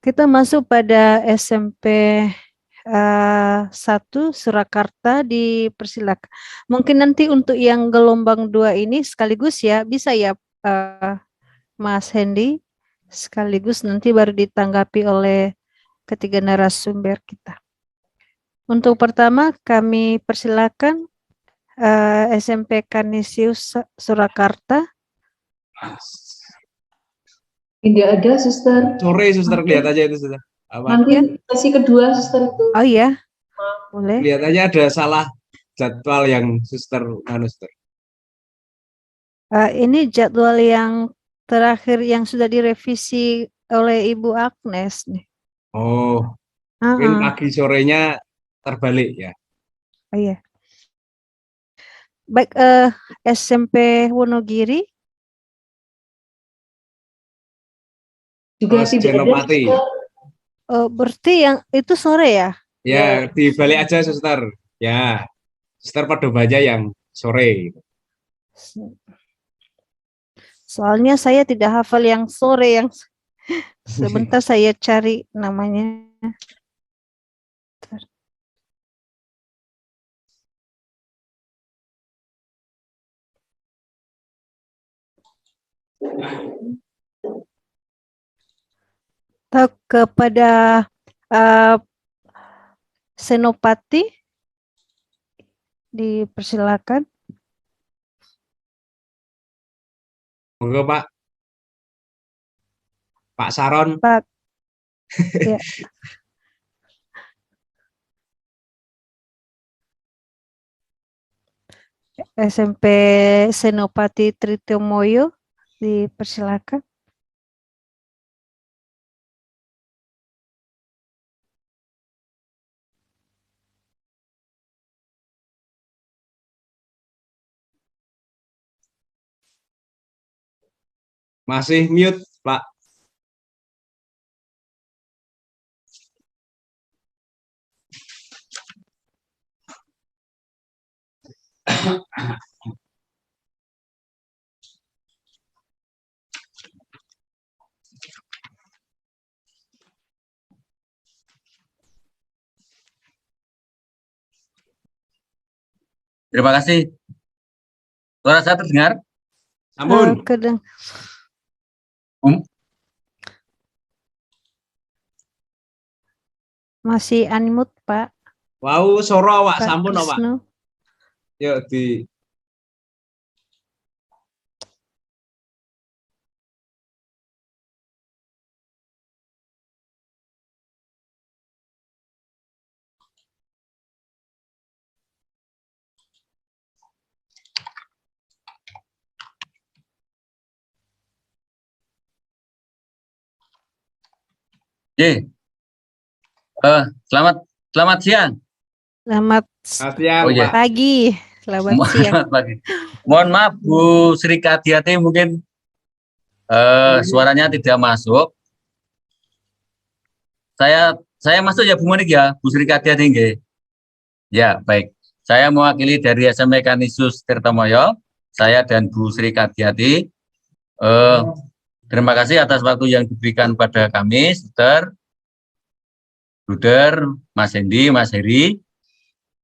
Kita masuk pada SMP 1 Surakarta, dipersilakan. Mungkin nanti untuk yang gelombang 2 ini sekaligus ya, bisa ya Mas Hendy, sekaligus nanti baru ditanggapi oleh ketiga narasumber kita. Untuk pertama kami persilakan SMP Kanisius Surakarta. Tidak ada, Suster. Sore, Suster, lihat aja itu, Suster. Apa? Nanti sesi kedua, Suster, itu. Oh iya, boleh. Lihat aja ada salah jadwal yang Suster, Suster. Ini jadwal yang terakhir yang sudah direvisi oleh Ibu Agnes nih. Oh, mungkin pagi sorenya terbalik ya. Oh iya. Baik, SMP Wonogiri. Juga tidak ada, Suster. Berarti yang itu sore ya? Ya, dibalik aja, Suster. Ya, Suster Padoba aja yang sore. Soalnya saya tidak hafal yang sore, yang sebentar saya cari namanya. Kepada Senopati, dipersilakan. Monggo, Pak. Pak Saron. Pak. Ya. SMP Senopati Tritomoyo, dipersilakan. Masih mute, Pak. Terima kasih. Suara saya terdengar? Ampun. Masih unmute, Pak. Wow, soro awak, sampun Pak. Yuk di Selamat siang. Selamat siang, pagi. Selamat siang. Pagi. Mohon maaf Bu Sri Kadiati, mungkin suaranya tidak masuk. Saya masuk ya Bu Monik ya, Bu Sri Kadiati nggih. Ya, baik. Saya mewakili dari SMP Kanisius Tirtomoyo, saya dan Bu Sri Kadiati. Terima kasih atas waktu yang diberikan pada kami, Suster, Bruder, Mas Hendy, Mas Heri,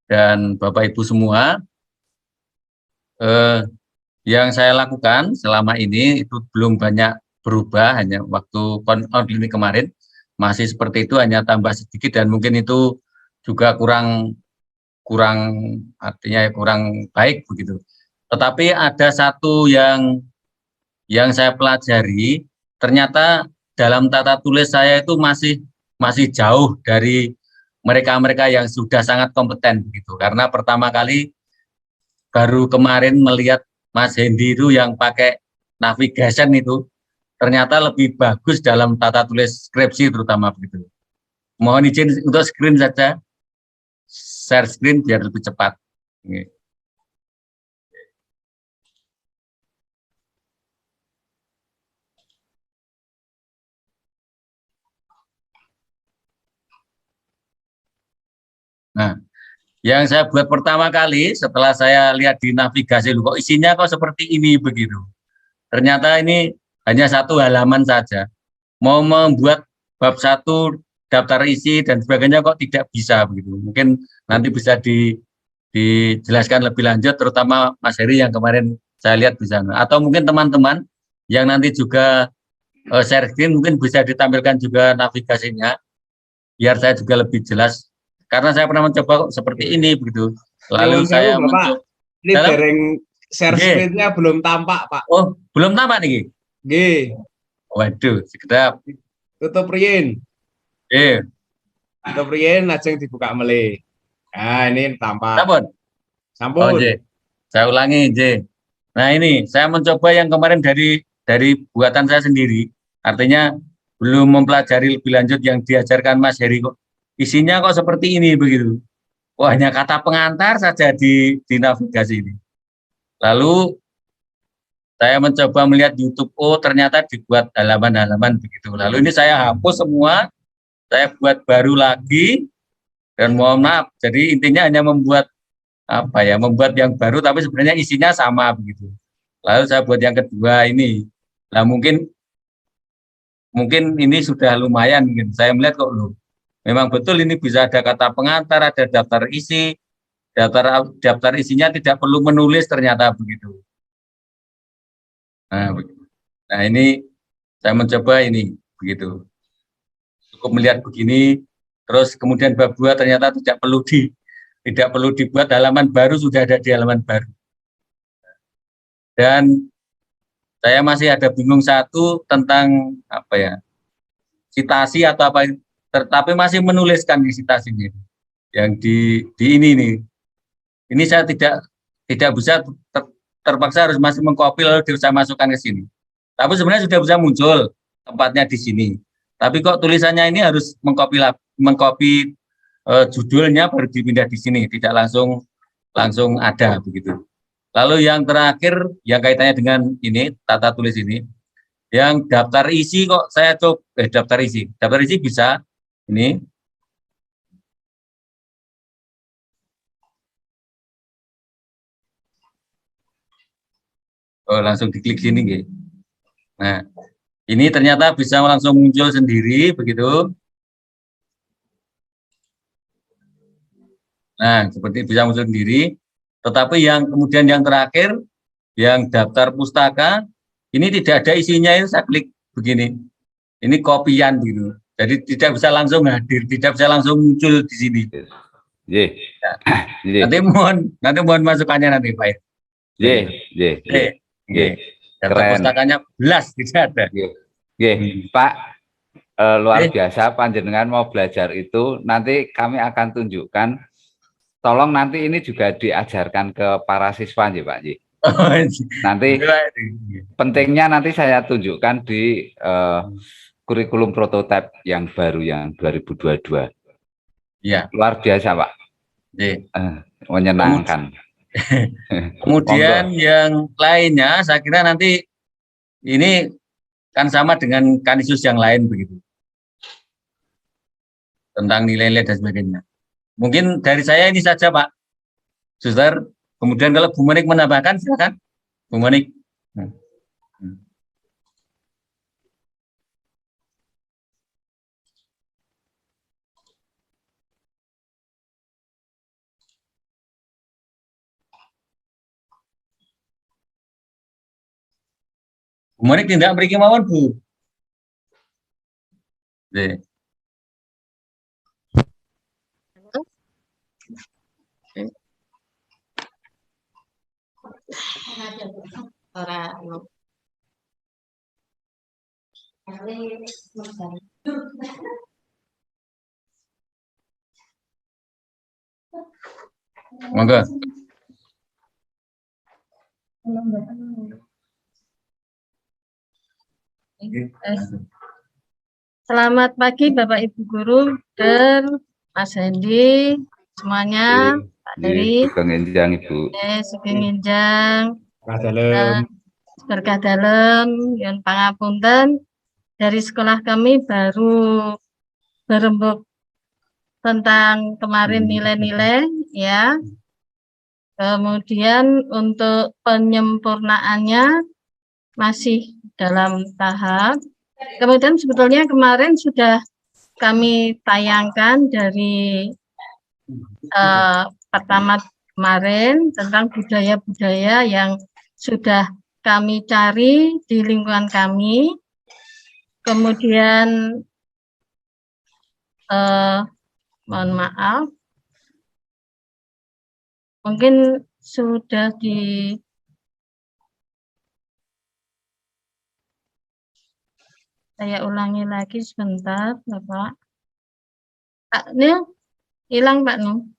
dan Bapak Ibu semua. Yang saya lakukan selama ini itu belum banyak berubah, hanya waktu online kemarin masih seperti itu, hanya tambah sedikit, dan mungkin itu juga kurang baik begitu. Tetapi ada satu yang saya pelajari, ternyata dalam tata tulis saya itu masih jauh dari mereka-mereka yang sudah sangat kompeten begitu. Karena pertama kali baru kemarin melihat Mas Hendy itu yang pakai navigation itu ternyata lebih bagus dalam tata tulis skripsi terutama begitu. Mohon izin untuk screen saja, share screen biar lebih cepat. Nah, yang saya buat pertama kali setelah saya lihat di navigasi, kok isinya kok seperti ini begitu. Ternyata ini hanya satu halaman saja. Mau membuat bab 1 daftar isi dan sebagainya kok tidak bisa begitu. Mungkin nanti bisa dijelaskan lebih lanjut, terutama Mas Heri yang kemarin saya lihat di sana. Atau mungkin teman-teman yang nanti juga share screen mungkin bisa ditampilkan juga navigasinya, biar saya juga lebih jelas. Karena saya pernah mencoba kok seperti ini begitu. Lalu saya Bapak, ini dalam dereng share screen-nya belum tampak, Pak. Oh, belum tampak nih. Nggih. Waduh, sekedap. Tutup riyin. Eh, Tutup riyin lajeng dibuka melih. Nah, ini tampak. sampun. Sampun. Oh, J. Saya ulangi, J. Nah, ini saya mencoba yang kemarin dari buatan saya sendiri. Artinya belum mempelajari lebih lanjut yang diajarkan Mas Heri kok. Isinya kok seperti ini begitu. Wah, hanya kata pengantar saja di navigasi ini. Lalu saya mencoba melihat YouTube, oh ternyata dibuat halaman-halaman begitu. Lalu ini saya hapus semua, saya buat baru lagi, dan mohon maaf, jadi intinya hanya membuat membuat yang baru, tapi sebenarnya isinya sama begitu. Lalu saya buat yang kedua ini. Nah mungkin ini sudah lumayan, mungkin saya melihat kok loh, memang betul ini bisa ada kata pengantar, ada daftar isi, daftar isinya tidak perlu menulis ternyata begitu. Nah, ini saya mencoba ini begitu. Cukup melihat begini, terus kemudian bab 2 ternyata tidak perlu dibuat halaman baru, sudah ada di halaman baru. Dan saya masih ada bingung satu tentang citasi atau apa, tetapi masih menuliskan di citasinya yang di ini nih. Ini saya tidak bisa terpaksa harus masih mengcopy lalu saya masukkan ke sini. Tapi sebenarnya sudah bisa muncul tempatnya di sini. Tapi kok tulisannya ini harus mengcopy judulnya baru dipindah di sini, tidak langsung ada begitu. Lalu yang terakhir yang kaitannya dengan ini tata tulis ini, yang daftar isi kok saya coba daftar isi bisa ini. Oh, langsung diklik sini gitu. Nah, ini ternyata bisa langsung muncul sendiri begitu. Nah, seperti bisa muncul sendiri. Tetapi yang kemudian yang terakhir, yang daftar pustaka, ini tidak ada isinya, ini saya klik begini. Ini kopian gitu. Jadi tidak bisa langsung hadir, tidak bisa langsung muncul di sini. Nanti mohon masukannya nanti Pak. Daftar pustakanya belas tidak ada. Pak, luar biasa panjenengan mau belajar itu, nanti kami akan tunjukkan. Tolong nanti ini juga diajarkan ke para siswa ya Pak. Nanti pentingnya nanti saya tunjukkan di kurikulum prototipe yang baru yang 2022. Ya. Luar biasa Pak. Menyenangkan. Kemudian yang lainnya saya kira nanti ini kan sama dengan Kanisius yang lain begitu. Tentang nilai-nilai dan sebagainya. Mungkin dari saya ini saja Pak Suster. Kemudian kalau Bu Monik menambahkan silakan Bu Monik. Bu Monik tidak beri kemauan Bu. Monggo. Selamat pagi Bapak Ibu Guru dan Mas Hendi semuanya, Pak Heri, Sugeng Enjang Ibu. Sugeng Enjang, Dalam. berkah dalam, yang pangapunten dari sekolah kami baru berembuk tentang kemarin nilai-nilai ya. Kemudian untuk penyempurnaannya masih dalam tahap Kemudian sebetulnya kemarin sudah kami tayangkan dari pertama kemarin tentang budaya-budaya yang sudah kami cari di lingkungan kami. Kemudian mohon maaf, mungkin sudah saya ulangi lagi sebentar, Bapak. Pak Nil, hilang Pak Nil.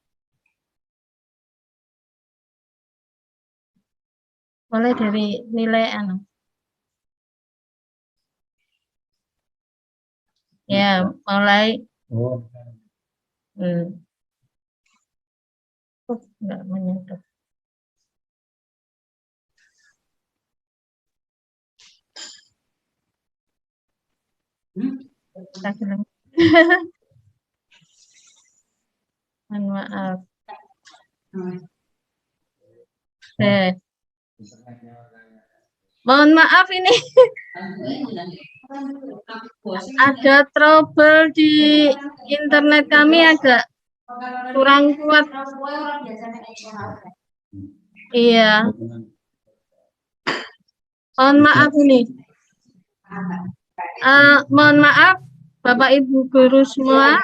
Mulai dari nilai ya, mulai. Enggak menyentuh. Mohon maaf. Mohon maaf ini ada trouble di internet kami agak kurang kuat. Iya. Mohon maaf ini. Mohon maaf Bapak Ibu guru semua.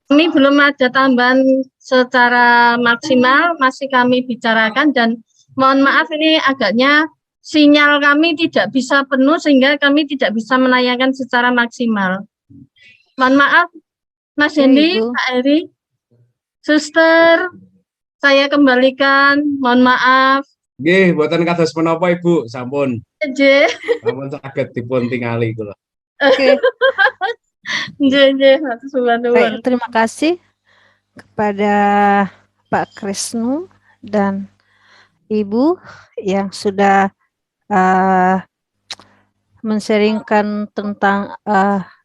Kami belum ada tambahan secara maksimal, masih kami bicarakan dan mohon maaf ini agaknya sinyal kami tidak bisa penuh sehingga kami tidak bisa menayangkan secara maksimal. Mohon maaf Mas Hendi, Pak Eri, Suster, saya kembalikan, mohon maaf. Nggih, mboten kados menapa Ibu, sampun. Nggih. Sampun saged dipun tingali kula. Oke. Nggih, Baik, terima kasih kepada Pak Krisnu dan Ibu yang sudah men-sharingkan tentang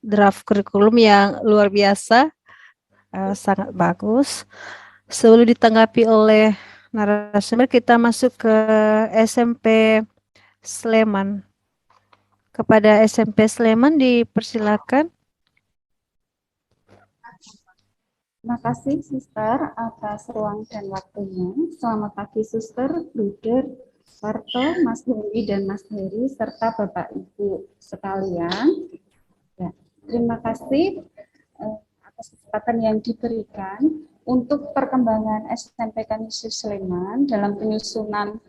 draft kurikulum yang luar biasa, sangat bagus. Sebelum ditanggapi oleh narasumber, kita masuk ke SMP Sleman. Kepada SMP Sleman dipersilakan. Terima kasih Suster atas ruang dan waktunya. Selamat pagi Suster, Bruder, Parto, Mas Dewi dan Mas Heri serta Bapak Ibu sekalian. Ya, terima kasih atas kesempatan yang diberikan untuk perkembangan SMP Kanisius Sleman dalam penyusunan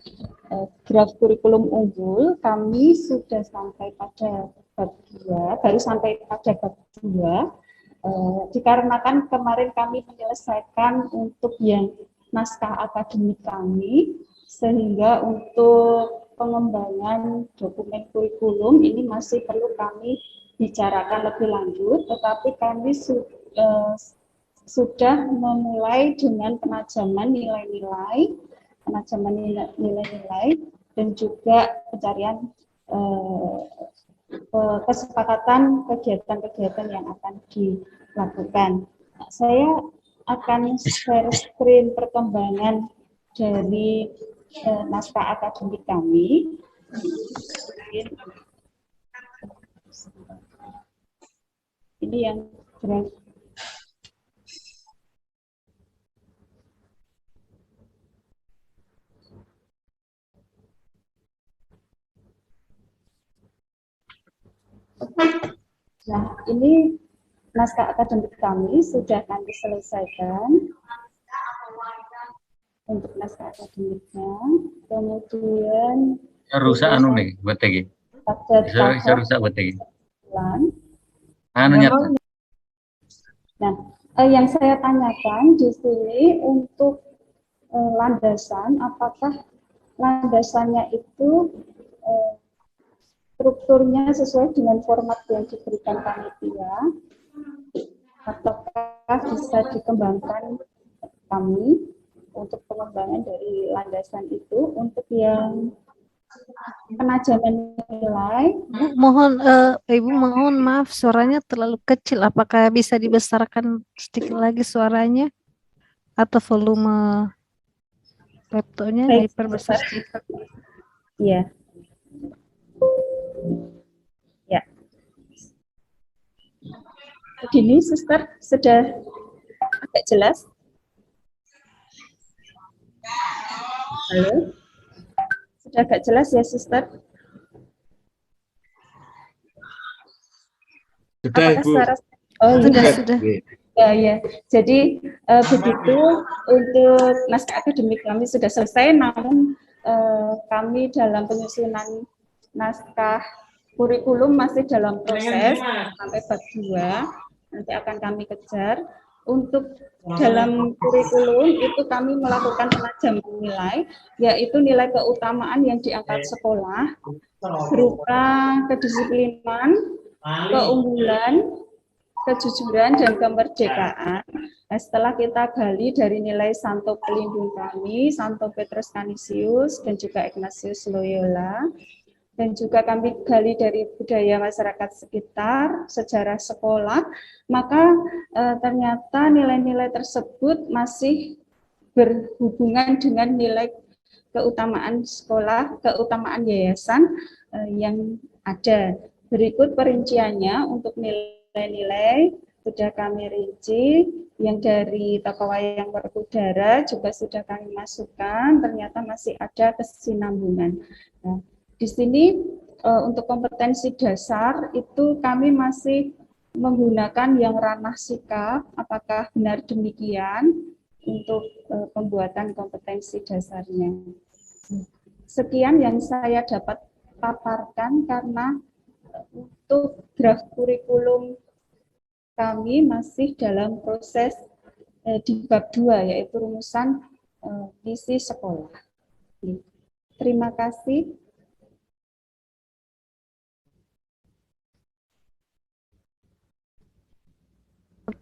draft kurikulum unggul. Kami sudah sampai pada bab 2, baru sampai pada bab 2. Dikarenakan kemarin kami menyelesaikan untuk yang naskah akademik kami, sehingga untuk pengembangan dokumen kurikulum ini masih perlu kami bicarakan lebih lanjut, tetapi kami sudah memulai dengan penajaman nilai-nilai dan juga pencarian kesepakatan kegiatan-kegiatan yang akan dilakukan. Nah, saya akan share screen perkembangan dari naskah akademik kami. Ini yang draft. Nah, ini naskah akademik kami sudah kami selesaikan untuk naskah akademiknya. Kemudian rusak anu nih buat lagi. Bisa rusak buat lagi. Anu nyata. Nah, yang saya tanyakan di sini untuk landasan, apakah landasannya itu strukturnya sesuai dengan format yang diberikan panitia, ataukah bisa dikembangkan kami untuk pengembangan dari landasan itu. Untuk yang penajaman nilai, Ibu mohon maaf suaranya terlalu kecil, apakah bisa dibesarkan sedikit lagi suaranya atau volume laptopnya diperbesar sedikit? Iya. Ya. Begini, Suster, sudah agak jelas? Halo? Sudah agak jelas ya, Suster? Sudah, Apakah Ibu. suara? Oh Sudah, iya. sudah. Ya, ya. Jadi begitu untuk naskah akademik kami sudah selesai, namun kami dalam penyusunan naskah kurikulum masih dalam proses sampai bab 2, nanti akan kami kejar. Untuk dalam kurikulum itu kami melakukan penajaman nilai, yaitu nilai keutamaan yang diangkat sekolah berupa kedisiplinan, keunggulan, kejujuran, dan kemerdekaan. Nah, setelah kita gali dari nilai Santo Pelindung kami, Santo Petrus Canisius, dan juga Ignatius Loyola, dan juga kami gali dari budaya masyarakat sekitar, sejarah sekolah, maka ternyata nilai-nilai tersebut masih berhubungan dengan nilai keutamaan sekolah, keutamaan yayasan yang ada. Berikut perinciannya untuk nilai-nilai sudah kami rinci, yang dari Toko Wayang Werkudara juga sudah kami masukkan, ternyata masih ada kesinambungan. Nah, di sini untuk kompetensi dasar itu kami masih menggunakan yang ranah sikap, apakah benar demikian untuk pembuatan kompetensi dasarnya. Sekian yang saya dapat paparkan karena untuk draft kurikulum kami masih dalam proses di bab 2, yaitu rumusan visi sekolah. Terima kasih.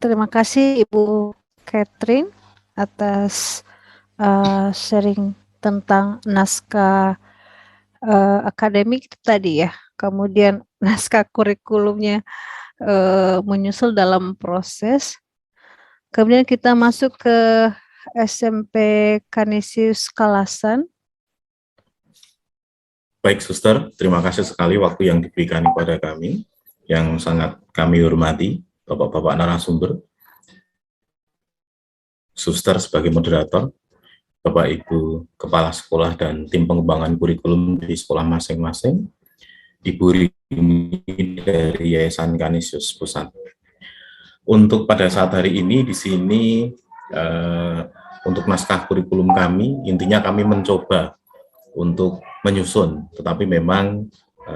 Terima kasih Ibu Catherine atas sharing tentang naskah akademik tadi ya. Kemudian naskah kurikulumnya menyusul dalam proses. Kemudian kita masuk ke SMP Canisius Kalasan. Baik, Suster, terima kasih sekali waktu yang diberikan kepada kami, yang sangat kami hormati, Bapak-Bapak narasumber, Suster sebagai moderator, Bapak Ibu Kepala Sekolah dan tim pengembangan kurikulum di sekolah masing-masing, Ibu Rini dari Yayasan Canisius Pusat. Untuk pada saat hari ini di sini untuk naskah kurikulum kami, intinya kami mencoba untuk menyusun, tetapi memang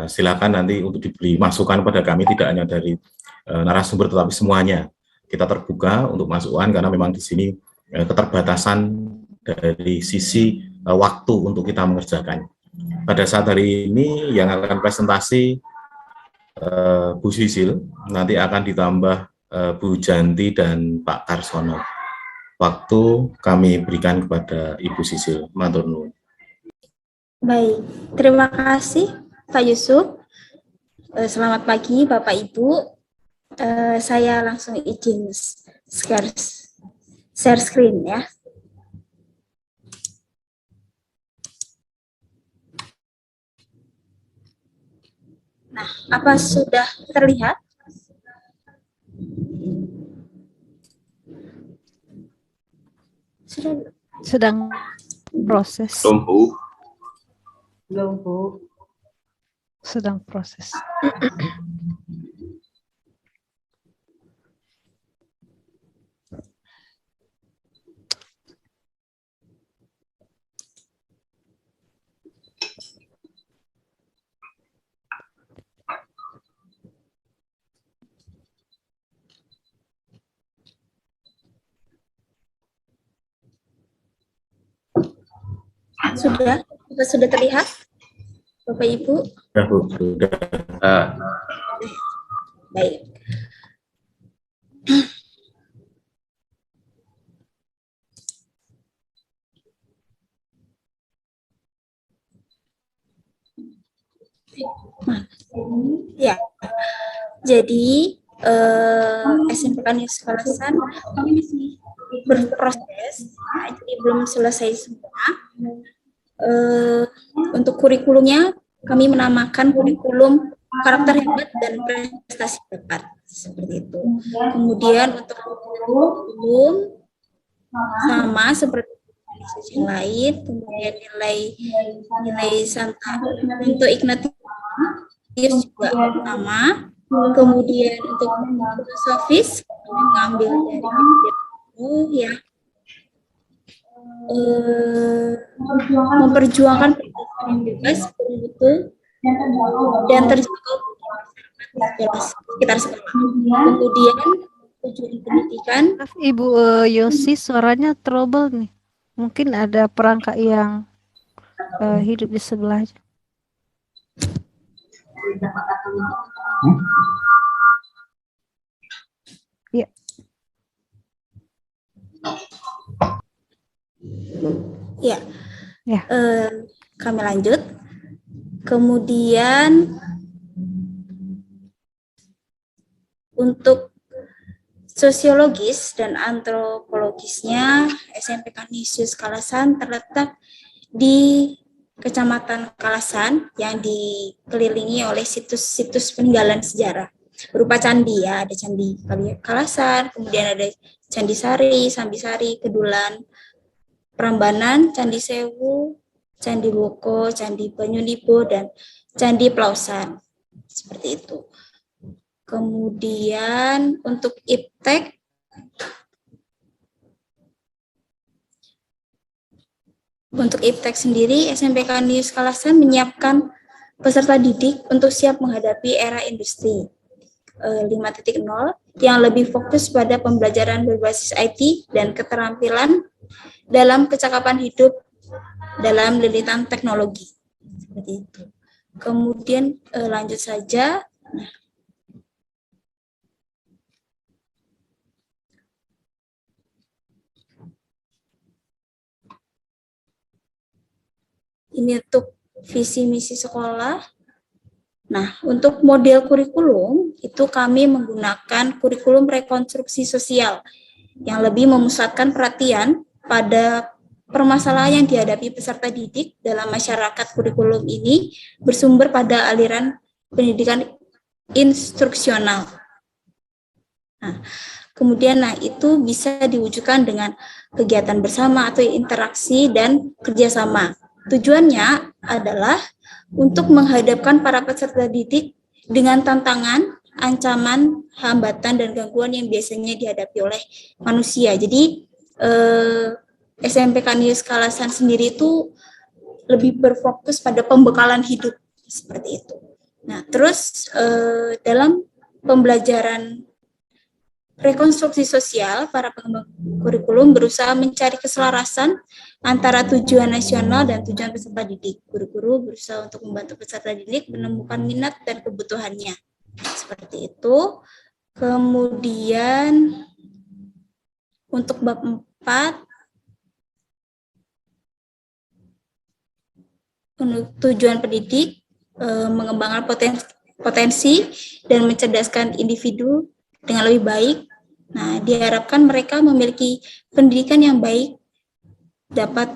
silakan nanti untuk diberi masukan pada kami, tidak hanya dari narasumber tetapi semuanya. Kita terbuka untuk masukan karena memang di sini keterbatasan dari sisi waktu untuk kita mengerjakan. Pada saat hari ini yang akan presentasi Bu Sisil, nanti akan ditambah Bu Janti dan Pak Karsono. Waktu kami berikan kepada Ibu Sisil. Matur nuwun. Baik, terima kasih Pak Yusuf. Selamat pagi Bapak Ibu. Saya langsung izin share screen ya. Nah, apa sudah terlihat? Sedang proses. Belum, Bu. Sedang proses. Sudah terlihat Bapak Ibu? Ya, Bu, sudah. Baik. Ya, jadi SMP Canisius Kalasan kami masih berproses, jadi belum selesai semua. Untuk kurikulumnya kami menamakan kurikulum karakter hebat dan prestasi bakat, seperti itu. Kemudian untuk umum sama seperti yang lain, kemudian nilai Santa untuk Ignatius juga sama. Kemudian untuk filosofis mengambil dari ya memperjuangkan pendidikan yang bebas, betul dan terjangkau sekitar sekolah. Kemudian tujuan pendidikan. Ibu Yosi, suaranya trouble nih. Mungkin ada perangkat yang hidup di sebelahnya. Ya. Ya. Ya. Kami lanjut. Kemudian untuk sosiologis dan antropologisnya, SMP Canisius Kalasan terletak di Kecamatan Kalasan yang dikelilingi oleh situs-situs peninggalan sejarah berupa candi ya, ada Candi Kalasan, kemudian ada Candi Sari, Sambisari, Kedulan, Prambanan, Candi Sewu, Candi Woko, Candi Banyunibo, dan Candi Plausan. Seperti itu. Kemudian untuk iptek, sendiri, SMP Canisius Kalasan menyiapkan peserta didik untuk siap menghadapi era industri 5.0 yang lebih fokus pada pembelajaran berbasis IT dan keterampilan dalam kecakapan hidup dalam lilitan teknologi. Seperti itu. Kemudian lanjut saja. Nah, ini untuk visi misi sekolah. Nah, untuk model kurikulum itu kami menggunakan kurikulum rekonstruksi sosial yang lebih memusatkan perhatian pada permasalahan yang dihadapi peserta didik dalam masyarakat. Kurikulum ini bersumber pada aliran pendidikan instruksional. Nah, kemudian itu bisa diwujudkan dengan kegiatan bersama atau interaksi dan kerjasama. Tujuannya adalah untuk menghadapkan para peserta didik dengan tantangan, ancaman, hambatan, dan gangguan yang biasanya dihadapi oleh manusia. Jadi SMP Canisius Kalasan sendiri itu lebih berfokus pada pembekalan hidup seperti itu. Nah, terus dalam pembelajaran rekonstruksi sosial, para pengembang kurikulum berusaha mencari keselarasan antara tujuan nasional dan tujuan peserta didik. Guru-guru berusaha untuk membantu peserta didik menemukan minat dan kebutuhannya. Seperti itu. Kemudian untuk bab 4, tujuan pendidik, mengembangkan potensi dan mencerdaskan individu dengan lebih baik. Nah, diharapkan mereka memiliki pendidikan yang baik, dapat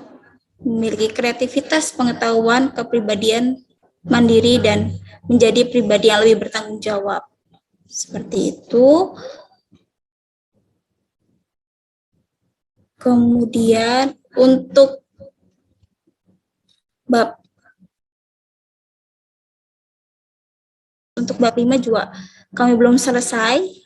memiliki kreativitas, pengetahuan, kepribadian mandiri, dan menjadi pribadi yang lebih bertanggung jawab. Seperti itu. Kemudian untuk bab 5 juga kami belum selesai.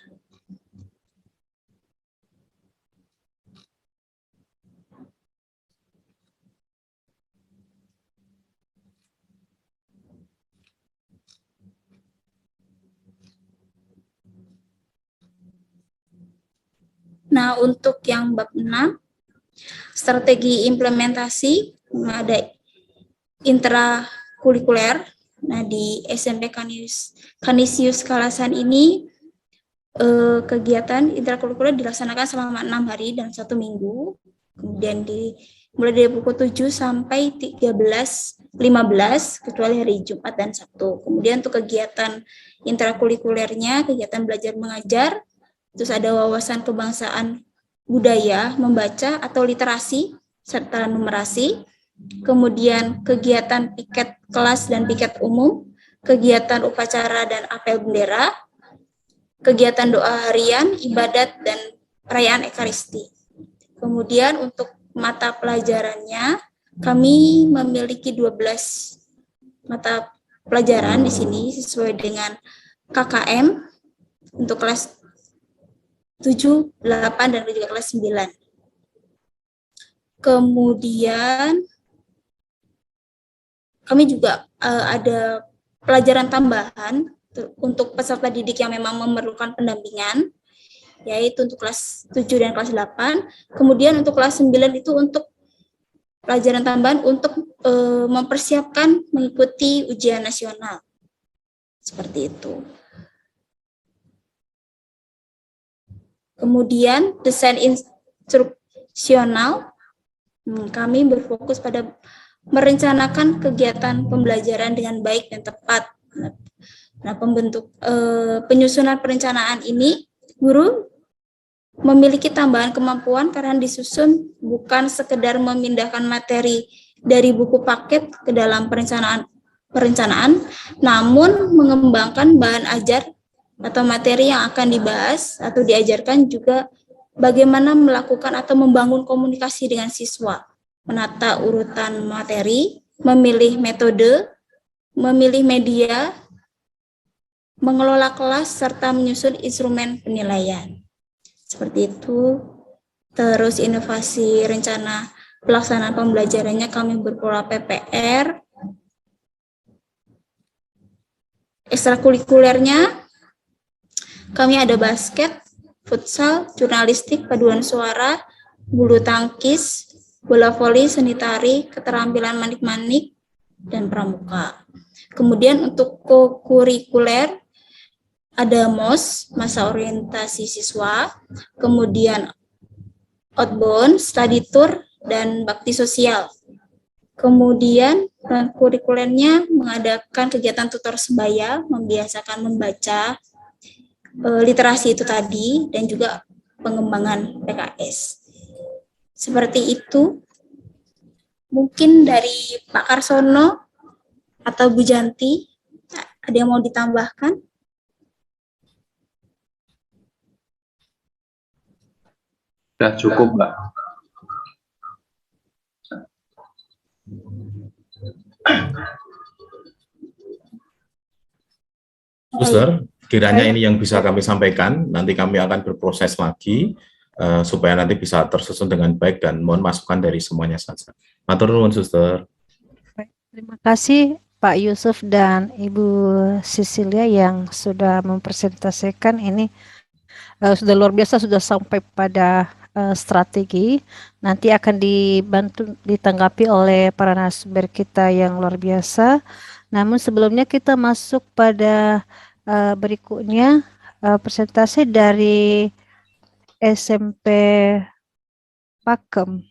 Nah, untuk yang bab 6, strategi implementasi, ada intrakurikuler. Nah, di SMP Canisius Kalasan ini kegiatan intrakurikuler dilaksanakan selama 6 hari dan 1 minggu. Kemudian mulai dari pukul 7 sampai 13.15 kecuali hari Jumat dan Sabtu. Kemudian untuk kegiatan intrakurikulernya, kegiatan belajar mengajar, terus ada wawasan kebangsaan budaya, membaca atau literasi, serta numerasi. Kemudian kegiatan piket kelas dan piket umum, kegiatan upacara dan apel bendera, kegiatan doa harian, ibadat, dan perayaan Ekaristi. Kemudian untuk mata pelajarannya, kami memiliki 12 mata pelajaran di sini sesuai dengan KKM untuk kelas 7, 8, dan juga kelas 9. Kemudian kami juga ada pelajaran tambahan untuk peserta didik yang memang memerlukan pendampingan, yaitu untuk kelas 7 dan kelas 8. Kemudian untuk kelas 9 itu untuk pelajaran tambahan untuk mempersiapkan mengikuti ujian nasional. Seperti itu. Kemudian desain instruksional, kami berfokus pada merencanakan kegiatan pembelajaran dengan baik dan tepat. Nah, penyusunan perencanaan ini, guru memiliki tambahan kemampuan karena disusun bukan sekedar memindahkan materi dari buku paket ke dalam perencanaan, namun mengembangkan bahan ajar atau materi yang akan dibahas atau diajarkan, juga bagaimana melakukan atau membangun komunikasi dengan siswa, menata urutan materi, memilih metode, memilih media, mengelola kelas, serta menyusun instrumen penilaian. Seperti itu. Terus inovasi rencana pelaksanaan pembelajarannya, kami berpola PPR. Ekstrakurikulernya, kami ada basket, futsal, jurnalistik, paduan suara, bulu tangkis, bola voli, seni tari, keterampilan manik-manik, dan pramuka. Kemudian untuk kokurikuler, ada MOS, masa orientasi siswa, kemudian outbound, study tour, dan bakti sosial. Kemudian kurikulernya mengadakan kegiatan tutor sebaya, membiasakan membaca, literasi itu tadi, dan juga pengembangan PKS. Seperti itu. Mungkin dari Pak Karsono atau Bu Janti, ada yang mau ditambahkan? Sudah cukup, Mbak. Suster, kiranya ini yang bisa kami sampaikan. Nanti kami akan berproses lagi supaya nanti bisa tersusun dengan baik, dan mohon masukan dari semuanya saja. Matur nuwun, Suster. Terima kasih Pak Yusuf dan Ibu Cecilia yang sudah mempresentasikan ini. Sudah luar biasa, sudah sampai pada strategi. Nanti akan ditanggapi oleh para narasumber kita yang luar biasa. Namun sebelumnya kita masuk pada berikutnya, presentasi dari SMP Pakem.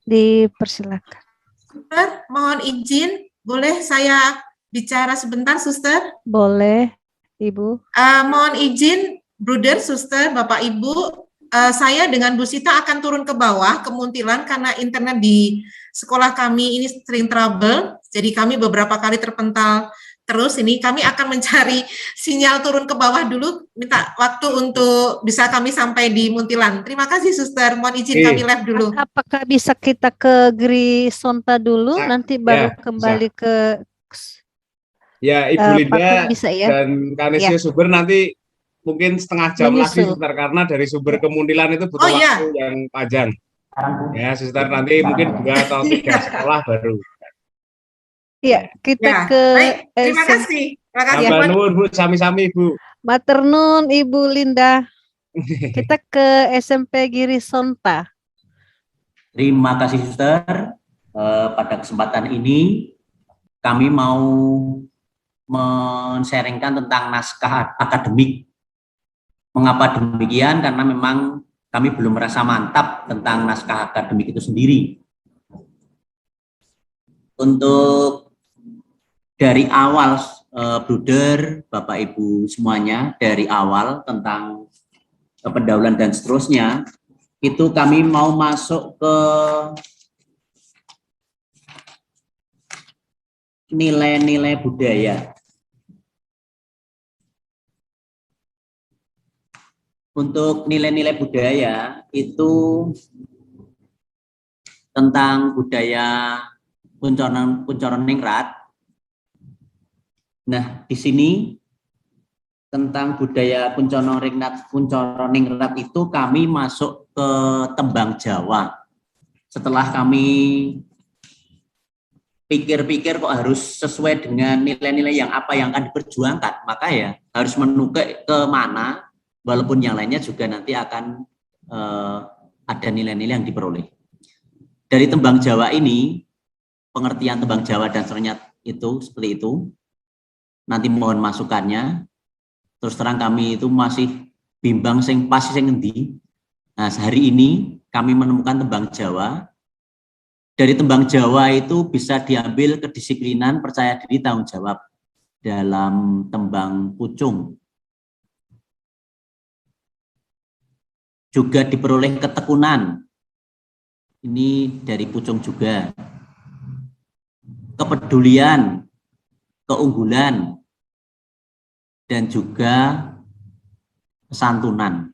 Dipersilakan. Suster, mohon izin, boleh saya bicara sebentar, Suster? Boleh, Ibu. Mohon izin, Bruder, Suster, Bapak, Ibu, saya dengan Bu Sita akan turun ke bawah, ke Muntilan, karena internet di sekolah kami ini sering trouble, jadi kami beberapa kali terpental terus. Ini kami akan mencari sinyal turun ke bawah dulu, minta waktu untuk bisa kami sampai di Muntilan. Terima kasih, Suster, mohon izin kami live dulu. Apakah bisa kita ke Grisonta dulu, nanti baru kembali bisa. ke Ya, Ibu Linda bisa, ya? dan Kanisio Suber nanti mungkin setengah jam lagi, Suster, karena dari Sumber ke Muntilan itu butuh waktu yang panjang. Ya, Suster, nanti mungkin 2 atau 3 sekolah baru. Iya, kita ke baik, terima kasih. Terima kasih. Nuwun, Bu, sami-sami, Bu. Matur nuwun, Ibu Linda. Kita ke SMP Girisonta. Terima kasih, Suster. Pada kesempatan ini kami mau men-sharingkan tentang naskah akademik. Mengapa demikian? Karena memang kami belum merasa mantap tentang naskah akademik itu sendiri. Untuk dari awal, Bruder, Bapak Ibu semuanya, dari awal tentang pendahuluan dan seterusnya, itu kami mau masuk ke nilai-nilai budaya. Untuk nilai-nilai budaya itu tentang budaya Kunchoro Ningrat. Nah, di sini tentang budaya Kunchoro Ningrat itu kami masuk ke tembang Jawa. Setelah kami pikir-pikir kok harus sesuai dengan nilai-nilai yang apa yang akan diperjuangkan, maka ya harus menukik ke mana, walaupun yang lainnya juga nanti akan ada nilai-nilai yang diperoleh. Dari tembang Jawa ini, pengertian tembang Jawa dan seterusnya itu seperti itu. Nanti mohon masukannya. Terus terang kami itu masih bimbang sing pas sing endi. Nah, sehari ini kami menemukan tembang Jawa. Dari tembang Jawa itu bisa diambil kedisiplinan, percaya diri, tanggung jawab dalam tembang Pucung. Juga diperoleh ketekunan. Ini dari Pucung juga. Kepedulian, keunggulan, dan juga kesantunan.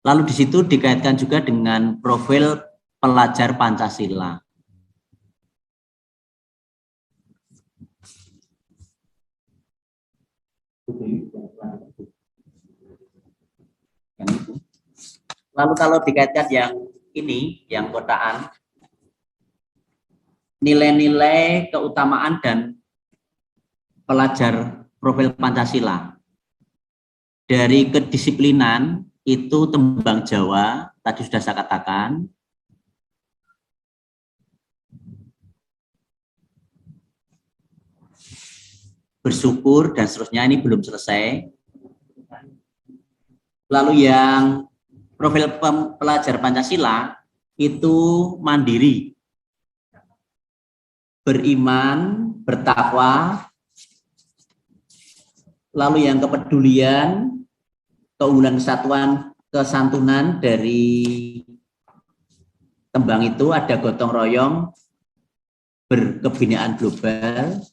Lalu di situ dikaitkan juga dengan profil pelajar Pancasila. Lalu kalau dikaitkan yang ini, yang kotaan, nilai-nilai keutamaan dan pelajar profil Pancasila. Dari kedisiplinan, itu tembang Jawa, tadi sudah saya katakan. Bersyukur dan seterusnya, ini belum selesai. Lalu yang profil pelajar Pancasila itu mandiri, beriman, bertakwa, lalu yang kepedulian, keunggulan, kesatuan, kesantunan. Dari tembang itu ada gotong royong, berkebinaan global,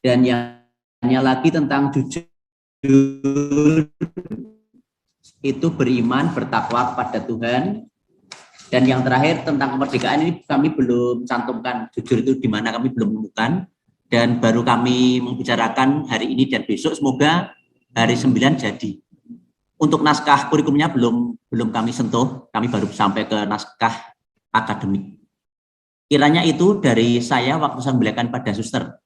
dan yang lagi tentang jujur, itu beriman, bertakwa kepada Tuhan. Dan yang terakhir tentang kemerdekaan ini kami belum cantumkan jujur itu di mana, kami belum menemukan, dan baru kami membicarakan hari ini dan besok, semoga hari 9 jadi. Untuk naskah kurikulumnya belum kami sentuh, kami baru sampai ke naskah akademik. Kiranya itu dari saya, waktu saya kembalikan pada Suster.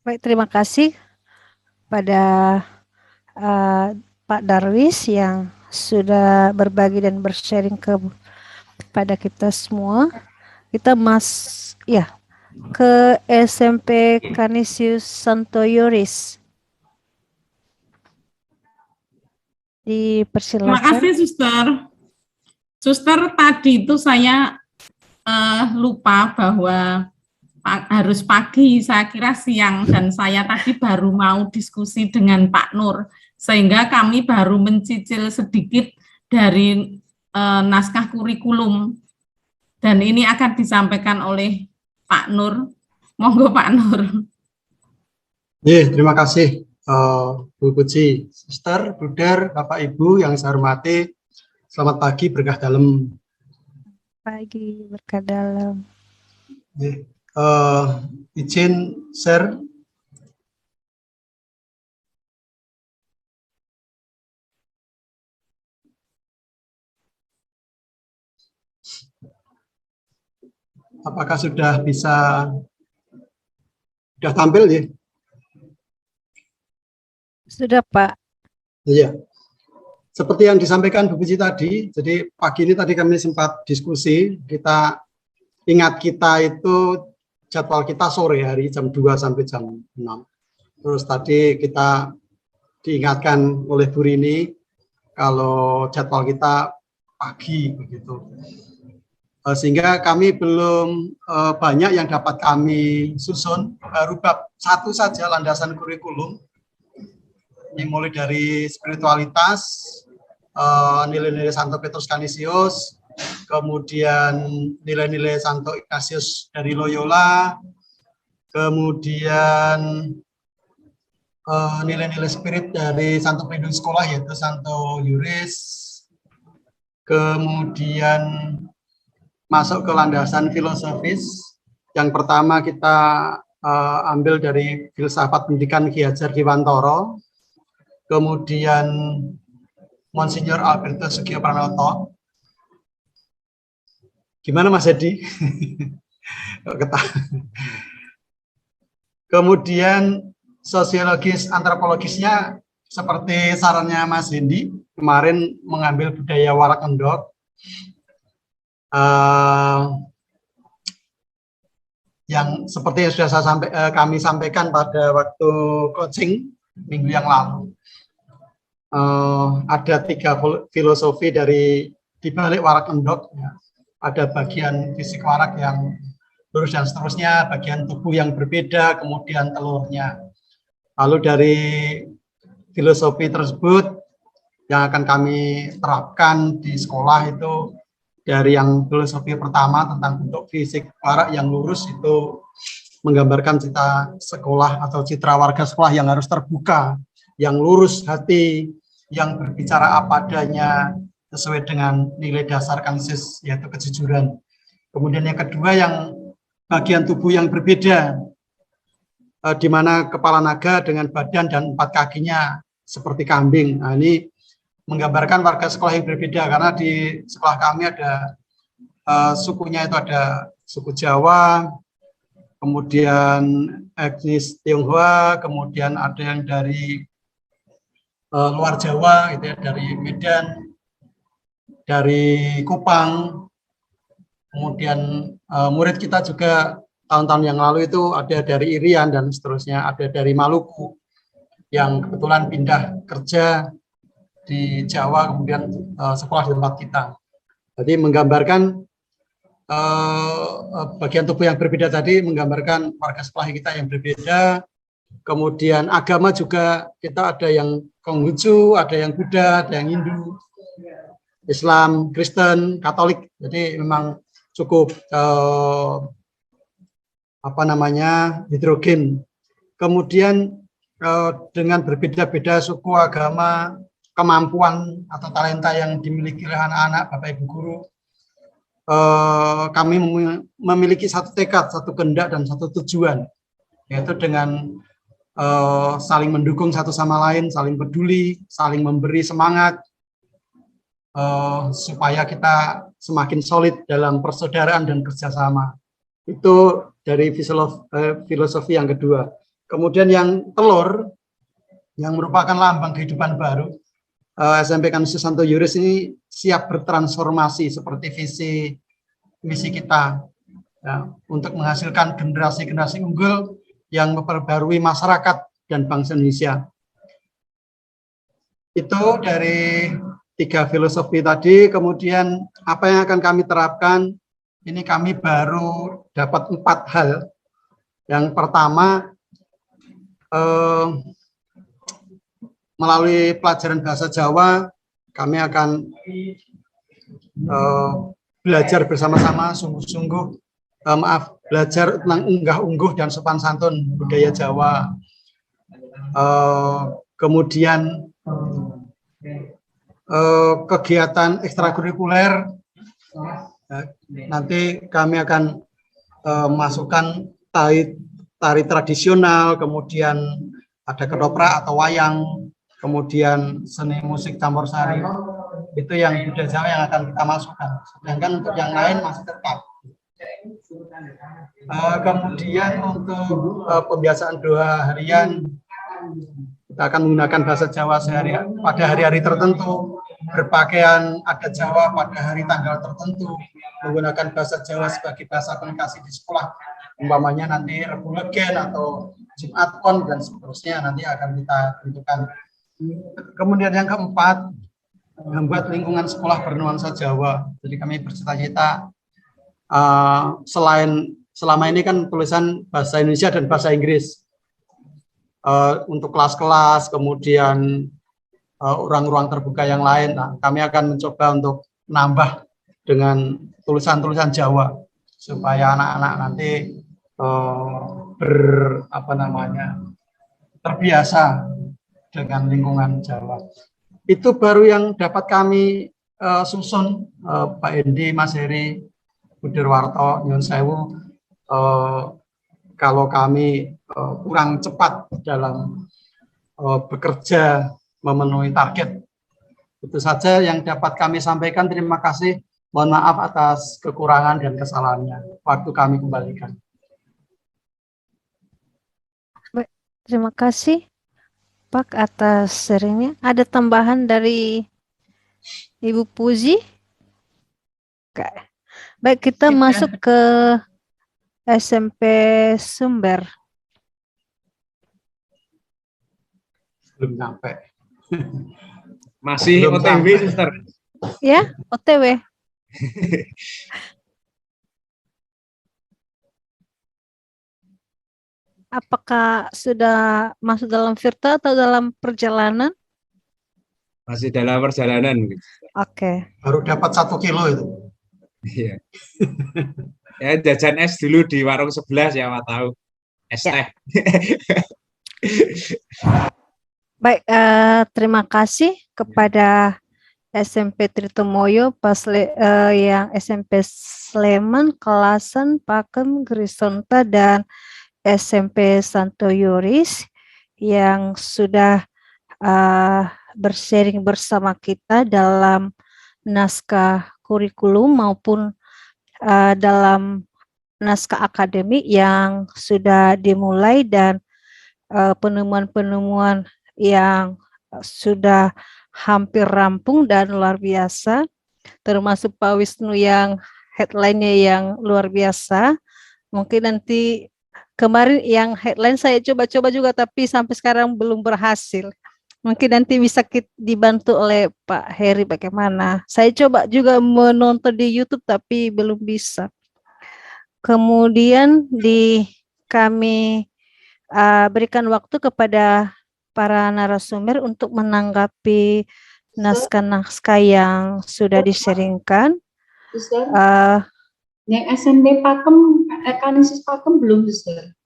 Baik, terima kasih pada Pak Darwis yang sudah berbagi dan bersharing kepada kita semua. Kita ke SMP Canisius Santo Yoris. Dipersilakan. Terima kasih, Suster. Suster, tadi itu saya lupa bahwa harus pagi, saya kira siang, dan saya tadi baru mau diskusi dengan Pak Nur, sehingga kami baru mencicil sedikit dari naskah kurikulum, dan ini akan disampaikan oleh Pak Nur. Monggo Pak Nur. Terima kasih Bu Puji, Suster, Bruder, Bapak Ibu yang saya hormati, selamat pagi, berkah dalam. Pagi, berkah dalam. Izin share. Apakah sudah tampil ya? Sudah, Pak. Iya. Seperti yang disampaikan Bu Puji tadi, jadi pagi ini tadi kami sempat diskusi, kita itu jadwal kita sore hari jam 2 sampai jam 6. Terus tadi kita diingatkan oleh Bu Rini kalau jadwal kita pagi begitu. Sehingga kami belum banyak yang dapat kami susun, baru bab 1 saja landasan kurikulum. Ini mulai dari spiritualitas, nilai-nilai Santo Petrus Canisius, kemudian nilai-nilai Santo Ignatius dari Loyola, kemudian nilai-nilai spirit dari Santo Pelindung Sekolah yaitu Santo Juris, kemudian masuk ke landasan filosofis. Yang pertama kita ambil dari filsafat pendidikan Ki Hajar Dewantara, kemudian Monsignor Alberto Sugio Pranoto. Gimana Mas Edi? Kemudian sosiologis antropologisnya seperti sarannya Mas Hendi kemarin mengambil budaya Warak Endok, yang seperti yang sudah kami sampaikan pada waktu coaching minggu yang lalu. Ada 3 filosofi dari dibalik Warak Endok. Ya. Ada bagian fisik warak yang lurus dan seterusnya, bagian tubuh yang berbeda, kemudian telurnya. Lalu dari filosofi tersebut yang akan kami terapkan di sekolah itu dari yang filosofi pertama tentang bentuk fisik warak yang lurus itu menggambarkan cita sekolah atau citra warga sekolah yang harus terbuka, yang lurus hati, yang berbicara apa adanya sesuai dengan nilai dasar Kanisius yaitu kejujuran. Kemudian yang kedua yang bagian tubuh yang berbeda, di mana kepala naga dengan badan dan 4 kakinya seperti kambing. Nah, ini menggambarkan warga sekolah yang berbeda karena di sekolah kami ada sukunya itu ada suku Jawa, kemudian etnis Tionghoa, kemudian ada yang dari luar Jawa, gitu ya, dari Medan, dari Kupang, kemudian murid kita juga tahun-tahun yang lalu itu ada dari Irian dan seterusnya, ada dari Maluku yang kebetulan pindah kerja di Jawa, kemudian sekolah di tempat kita. Jadi menggambarkan bagian tubuh yang berbeda tadi, menggambarkan warga sekolah kita yang berbeda. Kemudian agama juga kita ada yang Konghucu, ada yang Buddha, ada yang Hindu, Islam, Kristen, Katolik. Jadi memang cukup heterogen. Kemudian dengan berbeda-beda suku, agama, kemampuan atau talenta yang dimiliki oleh anak-anak, Bapak Ibu guru, kami memiliki satu tekad, satu kehendak dan satu tujuan, yaitu dengan saling mendukung satu sama lain, saling peduli, saling memberi semangat, supaya kita semakin solid dalam persaudaraan dan kerjasama. Itu dari filosofi yang kedua. Kemudian yang telur, yang merupakan lambang kehidupan baru, SMP Kanisius Santo Juris ini siap bertransformasi seperti visi misi kita, ya, untuk menghasilkan generasi-generasi unggul yang memperbarui masyarakat dan bangsa Indonesia. Itu dari 3 filosofi tadi. Kemudian apa yang akan kami terapkan, ini kami baru dapat 4 hal. Yang pertama, melalui pelajaran bahasa Jawa, kami akan belajar bersama-sama, sungguh-sungguh, belajar tentang unggah-ungguh dan sopan santun budaya Jawa. Kemudian kegiatan ekstrakurikuler, nanti kami akan masukkan tari tradisional, kemudian ada ketoprak atau wayang, kemudian seni musik campur sari. Itu yang budaya Jawa yang akan kita masukkan. Sedangkan untuk yang lain masih tetap. Kemudian untuk pembiasaan doa harian, kita akan menggunakan bahasa Jawa pada hari-hari tertentu, berpakaian adat Jawa pada hari tanggal tertentu, menggunakan bahasa Jawa sebagai bahasa komunikasi di sekolah, umpamanya nanti Rebu Legen atau Jumat Pon dan seterusnya nanti akan kita tentukan. Kemudian yang keempat, membuat lingkungan sekolah bernuansa Jawa. Jadi kami bercita-cita selain selama ini kan tulisan bahasa Indonesia dan bahasa Inggris untuk kelas-kelas, kemudian ruang-ruang terbuka yang lain. Nah, kami akan mencoba untuk menambah dengan tulisan-tulisan Jawa supaya anak-anak nanti terbiasa dengan lingkungan Jawa. Itu baru yang dapat kami susun, Pak Endi, Mas Heri, Bu Dirwarto, Nyun Sewu, kalau kami kurang cepat dalam bekerja memenuhi target. Itu saja yang dapat kami sampaikan. Terima kasih. Mohon maaf atas kekurangan dan kesalahannya. Waktu kami kembalikan. Baik, terima kasih Pak atas sharingnya. Ada tambahan dari Ibu Puji? Baik, kita masuk ke SMP Sumber. Belum sampai. Masih Belum OTW, sampai. Suster. Ya, OTW. Apakah sudah masuk dalam virtual atau dalam perjalanan? Masih dalam perjalanan. Oke. Baru dapat 1 kilo itu. Iya. Ya, jajan es dulu di warung sebelah, siapa tahu. Es teh. Baik, terima kasih kepada SMP Tritomoyo, yang SMP Sleman, Kelasan, Pakem, Grisonta, dan SMP Santo Yoris yang sudah bersharing bersama kita dalam naskah kurikulum maupun dalam naskah akademik yang sudah dimulai dan penemuan-penemuan yang sudah hampir rampung dan luar biasa, termasuk Pak Wisnu yang headline-nya yang luar biasa. Mungkin nanti kemarin yang headline saya coba-coba juga tapi sampai sekarang belum berhasil. Mungkin nanti bisa dibantu oleh Pak Heri bagaimana. Saya coba juga menonton di YouTube tapi belum bisa. Kemudian kami berikan waktu kepada para narasumber untuk menanggapi naskah-naskah yang sudah di-sharingkan. Yang SMP Pakem, Kanisius Pakem belum, Suster.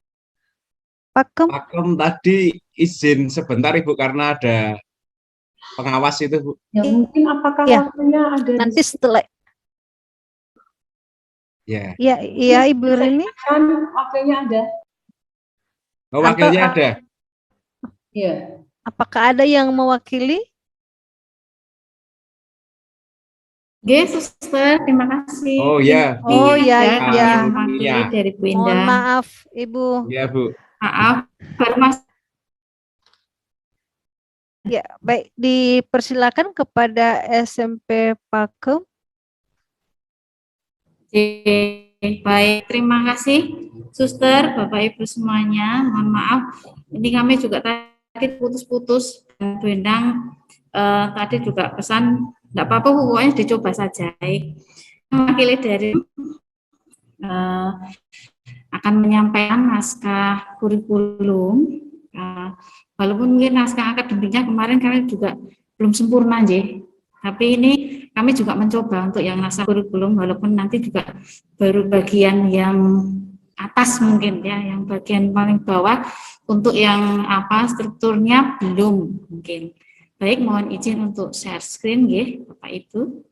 Pakem tadi izin sebentar Ibu karena ada pengawas itu, Bu. Ya mungkin apakah ya, waktunya ada nanti setelah ya. Iya Ibu Rini. Kan wakilnya ada. Oh, wakilnya ada. Iya. Apakah ada yang mewakili? Suster, terima kasih. Oh ya. Oh ya, ya. Mewakili dari Bu Indah. Mohon maaf, Ibu. Ya, Bu. Maaf, baru Mas. Ya, baik, dipersilakan kepada SMP Pakem. Baik, terima kasih Suster, Bapak Ibu semuanya. Mohon maaf, ini kami juga tadi putus-putus dan Bu Endang tadi juga pesan, enggak apa-apa pokoknya dicoba saja. Mewakili dari akan menyampaikan naskah kurikulum, walaupun mungkin naskah akademiknya kemarin kami juga belum sempurna, tapi ini kami juga mencoba untuk yang naskah kurikulum, walaupun nanti juga baru bagian yang atas mungkin ya, yang bagian paling bawah untuk yang strukturnya belum mungkin. Baik, mohon izin untuk share screen Bapak Ibu.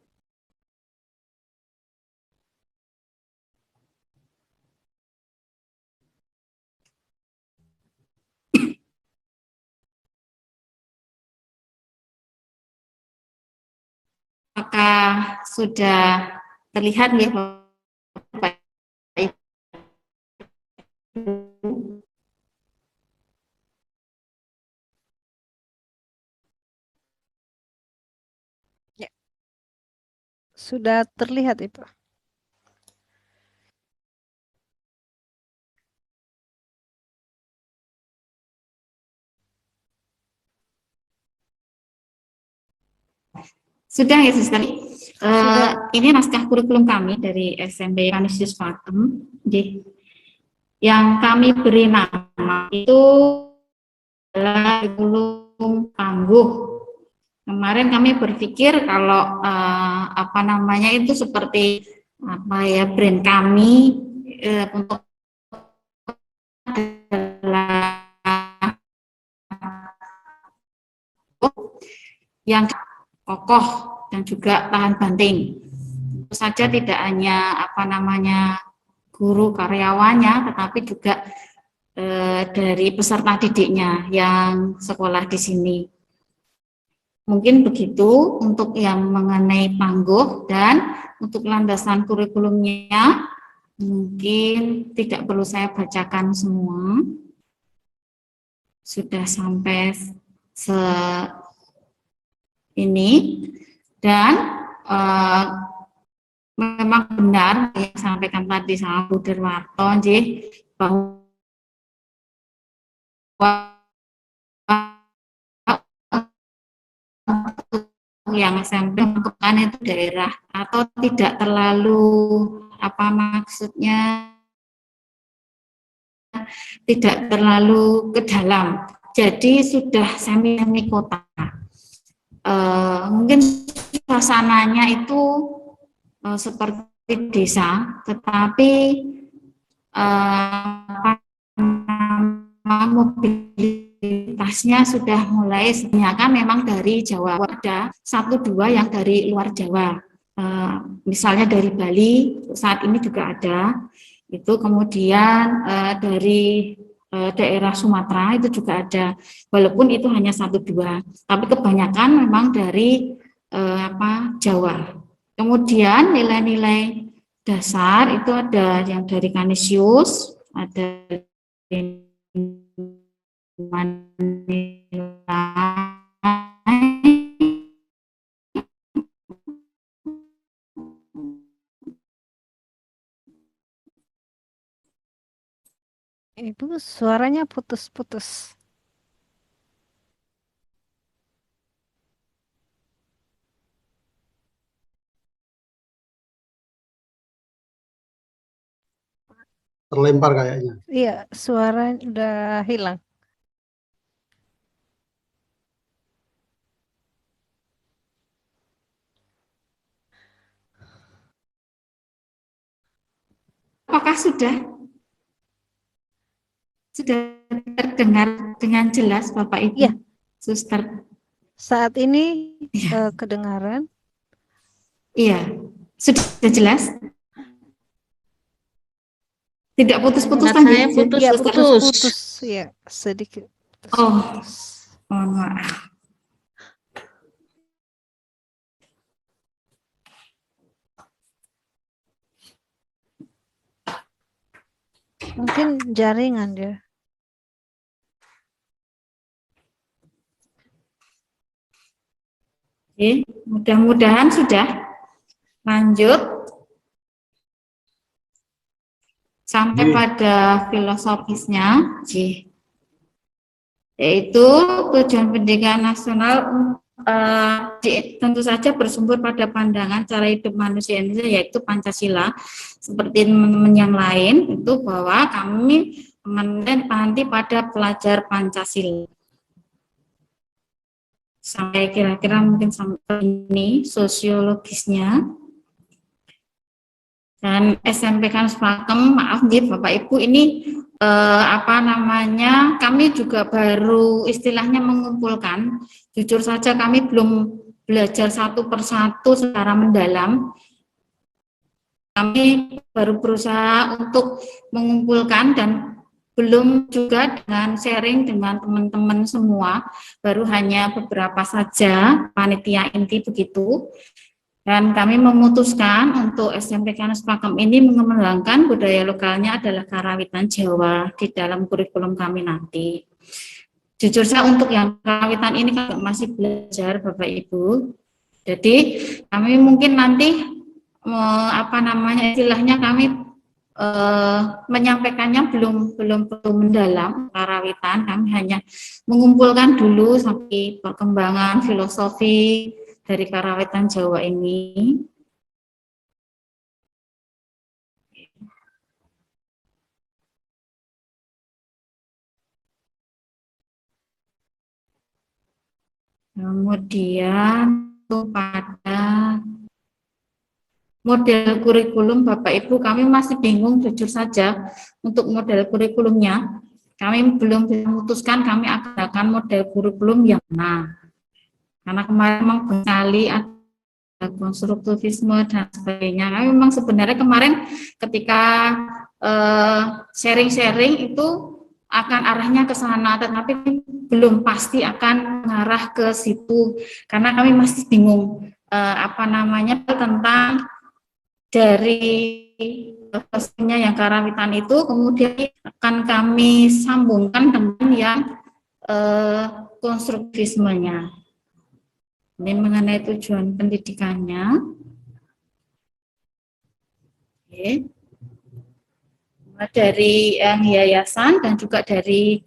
Apakah sudah terlihat Bapak Ibu? Ya. Sudah terlihat itu. Sudah ya Suster. Ini naskah kurikulum kami dari SMP Kanisius Pakem. Yang kami beri nama itu adalah kurikulum tangguh. Kemarin kami berpikir kalau itu seperti brand kami untuk yang kokoh dan juga tahan banting. Tentu saja tidak hanya guru karyawannya, tetapi juga dari peserta didiknya yang sekolah di sini. Mungkin begitu untuk yang mengenai Pangguh, dan untuk landasan kurikulumnya mungkin tidak perlu saya bacakan semua. Sudah sampai ini, dan memang benar yang disampaikan tadi sama Bu Derwarto, bahwa yang SMP membutuhkan itu daerah atau tidak terlalu tidak terlalu ke dalam, jadi sudah semi kota. Mungkin suasananya itu seperti desa, tetapi mobilitasnya sudah mulai kan memang dari Jawa, ada 1-2 yang dari luar Jawa, misalnya dari Bali saat ini juga ada, itu kemudian dari daerah Sumatera itu juga ada, walaupun itu hanya 1-2, tapi kebanyakan memang dari Jawa. Kemudian nilai-nilai dasar itu ada yang dari Kanisius, ada Ibu, suaranya putus-putus. Terlempar kayaknya. Iya, suara udah hilang. Apakah sudah terdengar dengan jelas Bapak Ibu? Iya. Suster. Saat ini kedengaran. Iya, sudah jelas. Tidak putus-putus kan? Saya putus-putus. Ya, sedikit. Mohon maaf. Mungkin jaringan dia. Oke, mudah-mudahan sudah. Lanjut. Sampai pada filosofisnya, yaitu tujuan pendidikan nasional tentu saja bersumber pada pandangan cara hidup manusia Indonesia, yaitu Pancasila. Seperti teman-teman yang lain, itu bahwa kami nanti pada pelajar Pancasila. Sampai kira-kira mungkin sampai ini sosiologisnya. Dan SMP Kanus Pakem, maaf nih Bapak Ibu, ini kami juga baru istilahnya mengumpulkan. Jujur saja kami belum belajar satu persatu secara mendalam. Kami baru berusaha untuk mengumpulkan dan belum juga dengan sharing dengan teman-teman semua, baru hanya beberapa saja panitia inti begitu. Dan kami memutuskan untuk SMP Kanus Pakem ini mengembangkan budaya lokalnya adalah karawitan Jawa di dalam kurikulum kami nanti. Jujur saya untuk yang karawitan ini kan masih belajar Bapak Ibu. Jadi kami mungkin nanti istilahnya kami menyampaikannya belum mendalam karawitan, kami hanya mengumpulkan dulu sampai perkembangan filosofi dari karawitan Jawa ini. Kemudian pada model kurikulum Bapak Ibu, kami masih bingung jujur saja untuk model kurikulumnya. Kami belum memutuskan kami akan model kurikulum yang mana. Karena kemarin memang sekali ada konstruktivisme dan sebagainya. Kami memang sebenarnya kemarin ketika sharing-sharing itu akan arahnya ke sana, tetapi belum pasti akan mengarah ke situ karena kami masih bingung tentang dari prosesnya yang karawitan itu kemudian akan kami sambungkan dengan yang konstruktivismenya. Ini mengenai tujuan pendidikannya. Oke. Dari yayasan dan juga dari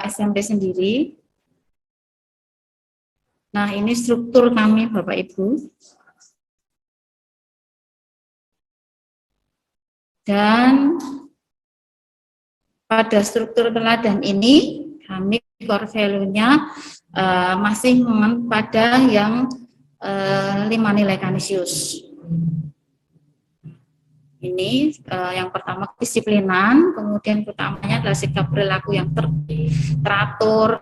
SMP sendiri. Nah, ini struktur kami Bapak Ibu. Dan pada struktur teladan ini kami core value-nya masih pada yang 5 nilai Kanisius. Ini yang pertama kedisiplinan, kemudian utamanya adalah sikap perilaku yang teratur,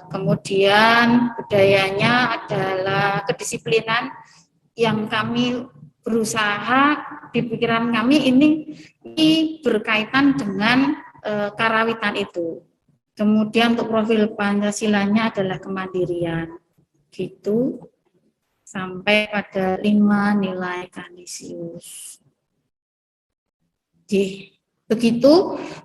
kemudian budayanya adalah kedisiplinan yang kami berusaha di pikiran kami ini berkaitan dengan karawitan itu. Kemudian untuk profil Pancasilanya adalah kemandirian, gitu, sampai pada 5 nilai Kanisius. Begitu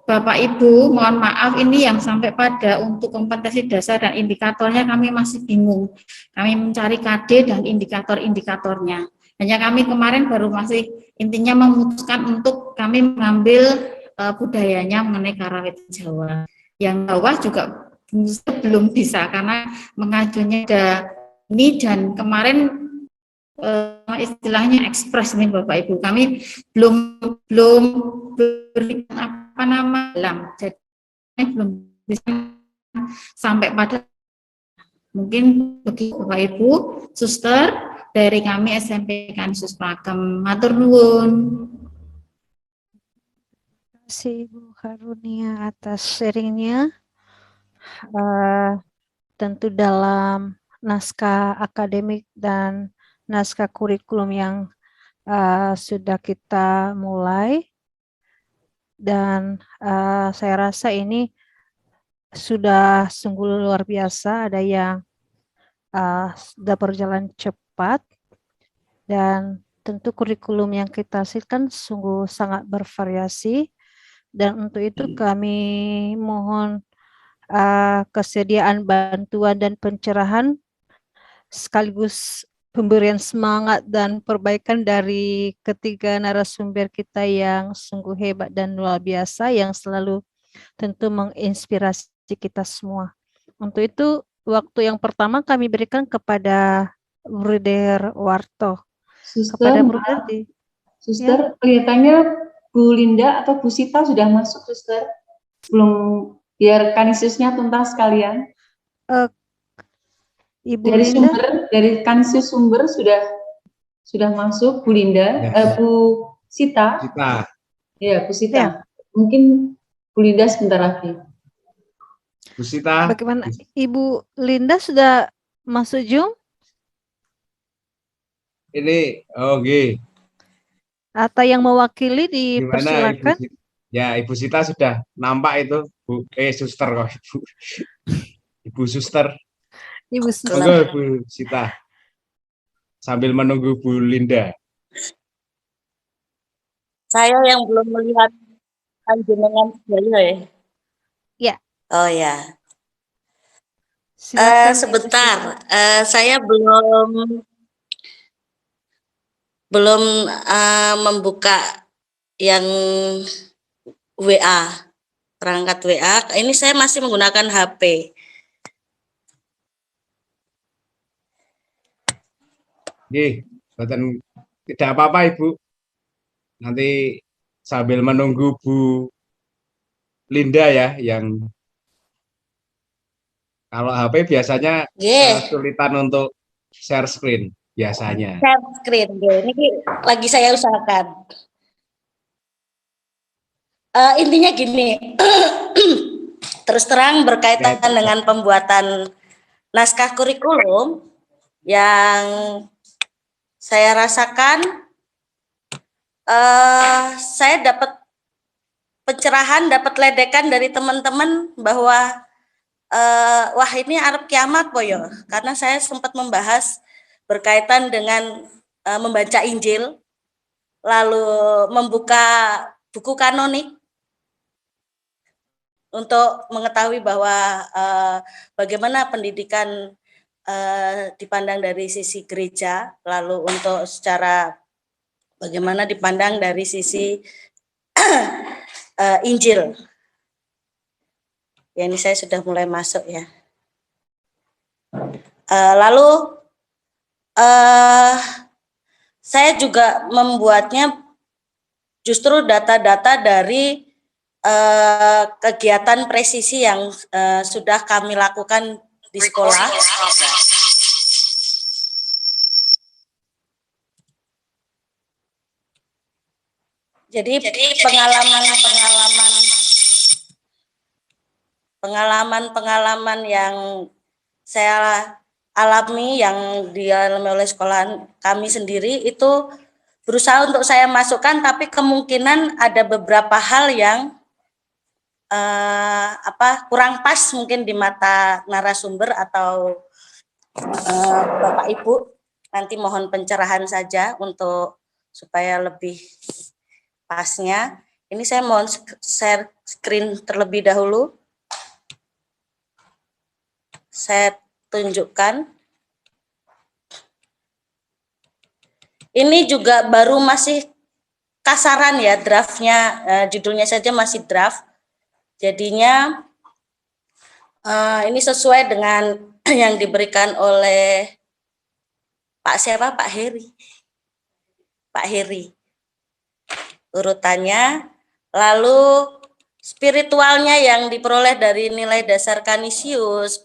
Bapak Ibu, mohon maaf ini yang sampai pada untuk kompetensi dasar dan indikatornya kami masih bingung. Kami mencari KD dan indikator-indikatornya. Hanya kami kemarin baru masih intinya memutuskan untuk kami mengambil budayanya mengenai karawitan Jawa. Yang bawah juga belum bisa karena mengajunya ada ini dan kemarin istilahnya ekspres nih Bapak Ibu, kami belum berikan jadi belum bisa sampai pada mungkin begitu Bapak Ibu, Suster dari kami SMP Kanisius Prakem. Matur nuwun. Terima kasih Ibu Karunia atas sharingnya. Tentu dalam naskah akademik dan naskah kurikulum yang sudah kita mulai dan saya rasa ini sudah sungguh luar biasa, ada yang sudah berjalan cepat dan tentu kurikulum yang kita hasilkan sungguh sangat bervariasi dan untuk itu kami mohon kesediaan bantuan dan pencerahan sekaligus pemberian semangat dan perbaikan dari ketiga narasumber kita yang sungguh hebat dan luar biasa yang selalu tentu menginspirasi kita semua. Untuk itu waktu yang pertama kami berikan kepada Bruder Warto. Suster, Suster, kelihatannya Bu Linda atau Bu Sita sudah masuk, Suster. Belum, biar Kanisiusnya tuntas sekalian. Ibu dari Linda? Dari Kanisius sumber sudah masuk Bu Linda, Bu Sita. Ya, Bu Sita. Ya. Mungkin Bu Linda sebentar lagi. Bu Sita. Bagaimana Ibu Linda sudah masuk Zoom? Ini, oke. Atau yang mewakili dipersilakan. Ya, Ibu Sita sudah nampak itu, Bu. Suster kok, Ibu. Ibu Suster. Ibu Suster. Oke, Bu Sita. Sambil menunggu Bu Linda. Saya yang belum melihat panjenengan saya ya. Ya. Oh ya. Sebentar, saya belum membuka yang WA, perangkat WA. Ini saya masih menggunakan HP. Tidak apa-apa Ibu. Nanti sambil menunggu Bu Linda ya, yang kalau HP biasanya kesulitan untuk share screen biasanya. Share screen, ini lagi saya usahakan. Intinya gini, terus terang berkaitan dengan pembuatan naskah kurikulum. yang saya rasakan, saya dapat pencerahan, dapat ledekan dari teman-teman bahwa wah ini arep kiamat boyo, karena saya sempat membahas berkaitan dengan membaca Injil, lalu membuka buku kanonik untuk mengetahui bahwa bagaimana pendidikan dipandang dari sisi gereja, lalu untuk secara bagaimana dipandang dari sisi Injil. Ya, ini saya sudah mulai masuk ya. Lalu saya juga membuatnya justru data-data dari kegiatan presisi yang sudah kami lakukan di sekolah. Jadi pengalaman yang saya alami, yang dialami oleh sekolah kami sendiri, itu berusaha untuk saya masukkan, tapi kemungkinan ada beberapa hal yang kurang pas mungkin di mata narasumber atau Bapak Ibu. Nanti mohon pencerahan saja untuk supaya lebih pasnya. Ini saya mohon share screen terlebih dahulu. Saya tunjukkan. Ini juga baru masih kasaran ya draftnya, judulnya saja masih draft. Jadinya ini sesuai dengan yang diberikan oleh Pak siapa? Pak Heri. Pak Heri. Urutannya, lalu spiritualnya yang diperoleh dari nilai dasar Canisius,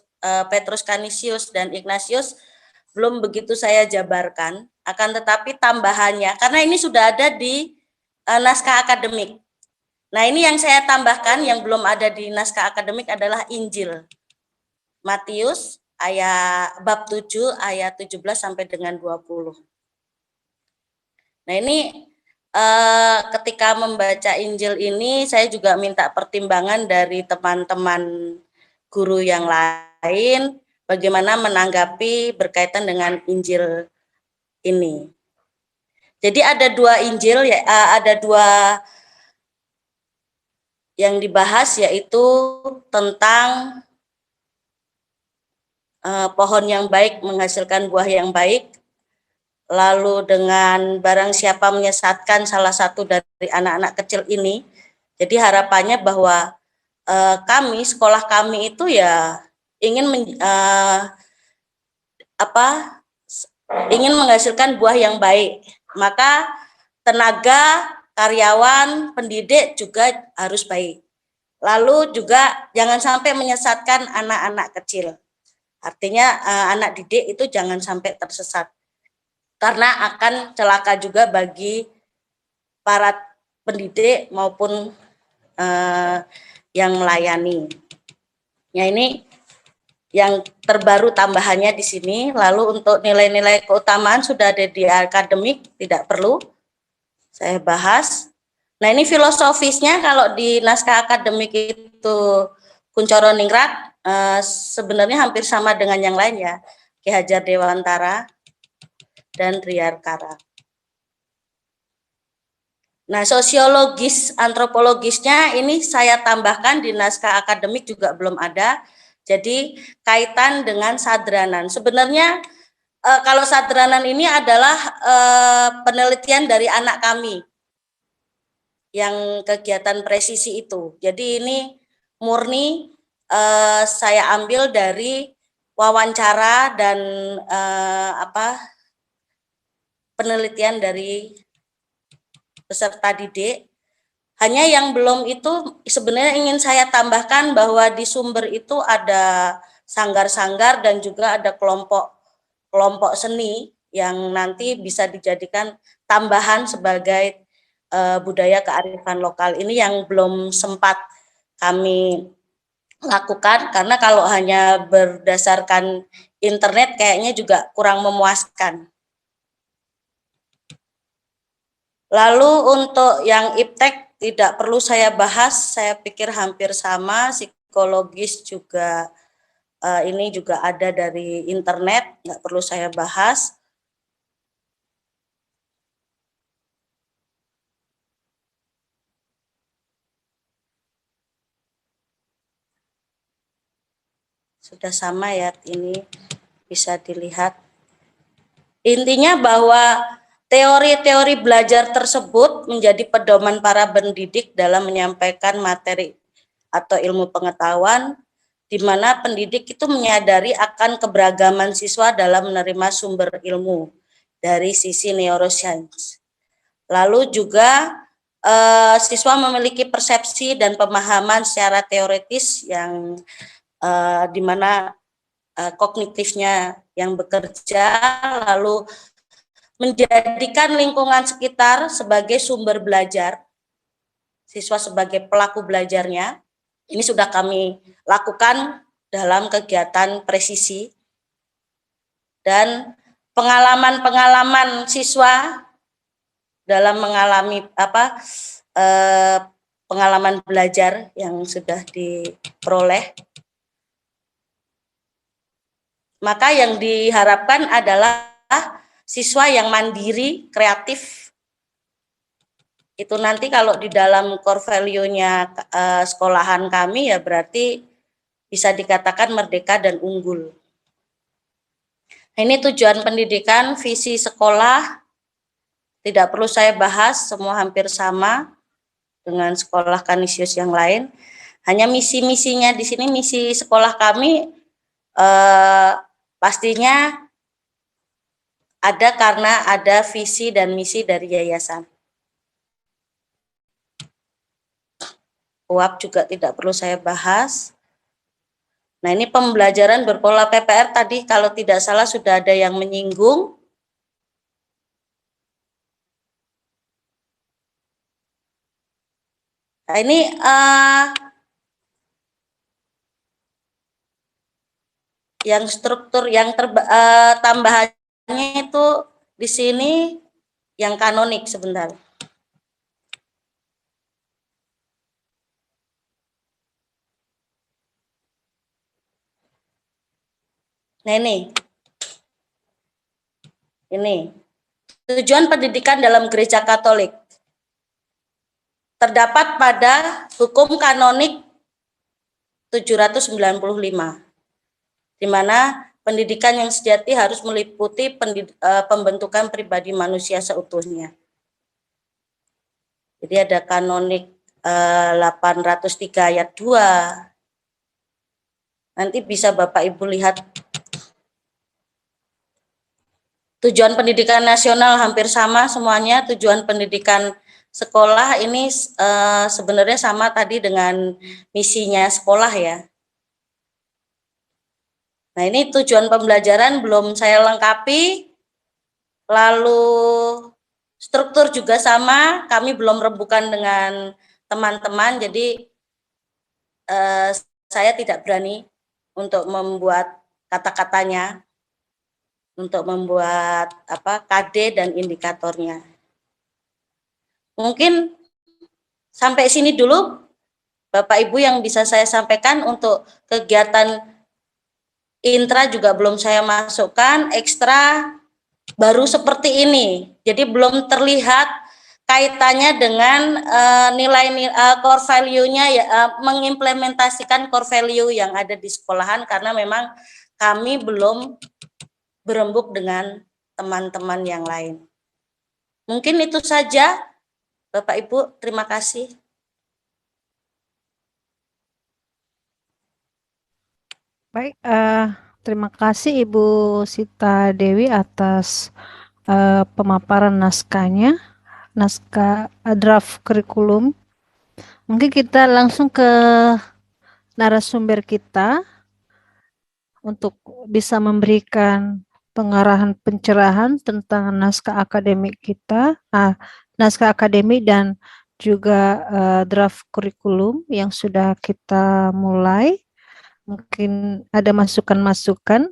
Petrus Canisius dan Ignatius belum begitu saya jabarkan, akan tetapi tambahannya, karena ini sudah ada di naskah akademik. Nah, ini yang saya tambahkan yang belum ada di naskah akademik adalah Injil. Matius ayat bab 7 ayat 17 sampai dengan 20. Nah, ini ketika membaca Injil ini saya juga minta pertimbangan dari teman-teman guru yang lain bagaimana menanggapi berkaitan dengan Injil ini. Jadi ada dua Injil ya, ada dua yang dibahas, yaitu tentang pohon yang baik menghasilkan buah yang baik. Lalu dengan barang siapa menyesatkan salah satu dari anak-anak kecil ini, jadi harapannya bahwa kami, sekolah kami itu ya ingin ingin menghasilkan buah yang baik. Maka tenaga, karyawan, pendidik juga harus baik. Lalu juga jangan sampai menyesatkan anak-anak kecil. Artinya anak didik itu jangan sampai tersesat. Karena akan celaka juga bagi para pendidik maupun yang melayani. Ya, ini yang terbaru tambahannya di sini. Lalu untuk nilai-nilai keutamaan sudah ada di akademik, tidak perlu saya bahas. Nah, ini filosofisnya kalau di naskah akademik itu Kuncoro Ningrat sebenarnya hampir sama dengan yang lain ya, Ki Hajar Dewantara dan Triyarkara. Nah, sosiologis, antropologisnya ini saya tambahkan di naskah akademik juga belum ada. Jadi kaitan dengan sadranan. Sebenarnya kalau sadranan ini adalah penelitian dari anak kami yang kegiatan presisi itu. Jadi ini murni saya ambil dari wawancara dan penelitian dari peserta didik. Hanya yang belum itu sebenarnya ingin saya tambahkan bahwa di sumber itu ada sanggar-sanggar dan juga ada kelompok seni yang nanti bisa dijadikan tambahan sebagai budaya kearifan lokal. Ini yang belum sempat kami lakukan, karena kalau hanya berdasarkan internet kayaknya juga kurang memuaskan. Lalu untuk yang iptek tidak perlu saya bahas, saya pikir hampir sama, psikologis juga ini juga ada dari internet, nggak perlu saya bahas. Sudah sama ya, ini bisa dilihat. Intinya bahwa teori-teori belajar tersebut menjadi pedoman para pendidik dalam menyampaikan materi atau ilmu pengetahuan, di mana pendidik itu menyadari akan keberagaman siswa dalam menerima sumber ilmu dari sisi neuroscience. Lalu juga siswa memiliki persepsi dan pemahaman secara teoritis yang di mana kognitifnya yang bekerja, lalu menjadikan lingkungan sekitar sebagai sumber belajar, siswa sebagai pelaku belajarnya. Ini sudah kami lakukan dalam kegiatan presisi, dan pengalaman-pengalaman siswa dalam mengalami pengalaman belajar yang sudah diperoleh. Maka yang diharapkan adalah siswa yang mandiri, kreatif. Itu nanti kalau di dalam core value-nya sekolahan kami ya berarti bisa dikatakan merdeka dan unggul. Nah, ini tujuan pendidikan, visi sekolah, tidak perlu saya bahas, semua hampir sama dengan sekolah Kanisius yang lain. Hanya misi-misinya di sini, misi sekolah kami pastinya ada karena ada visi dan misi dari yayasan. UAP juga tidak perlu saya bahas. Nah, ini pembelajaran berpola PPR tadi kalau tidak salah sudah ada yang menyinggung. Nah, ini yang struktur yang tambahannya itu di sini yang kanonik sebentar. Nah, ini tujuan pendidikan dalam gereja Katolik terdapat pada hukum kanonik 795, di mana pendidikan yang sejati harus meliputi pembentukan pribadi manusia seutuhnya. Jadi ada kanonik 803 ayat 2. Nanti bisa Bapak Ibu lihat. Tujuan pendidikan nasional hampir sama semuanya, tujuan pendidikan sekolah ini sebenarnya sama tadi dengan misinya sekolah ya. Nah, ini tujuan pembelajaran belum saya lengkapi, lalu struktur juga sama, kami belum rembukan dengan teman-teman, jadi saya tidak berani untuk membuat kata-katanya, untuk membuat KD dan indikatornya. Mungkin sampai sini dulu Bapak Ibu yang bisa saya sampaikan. Untuk kegiatan intra juga belum saya masukkan, ekstra baru seperti ini. Jadi belum terlihat kaitannya dengan nilai core value-nya ya, mengimplementasikan core value yang ada di sekolahan, karena memang kami belum berembuk dengan teman-teman yang lain. Mungkin itu saja, Bapak Ibu, terima kasih. Baik, terima kasih Ibu Sita Dewi atas pemaparan naskahnya, naskah draft kurikulum. Mungkin kita langsung ke narasumber kita untuk bisa memberikan pengarahan pencerahan tentang naskah akademik kita, naskah akademik dan juga draft kurikulum yang sudah kita mulai. Mungkin ada masukan-masukan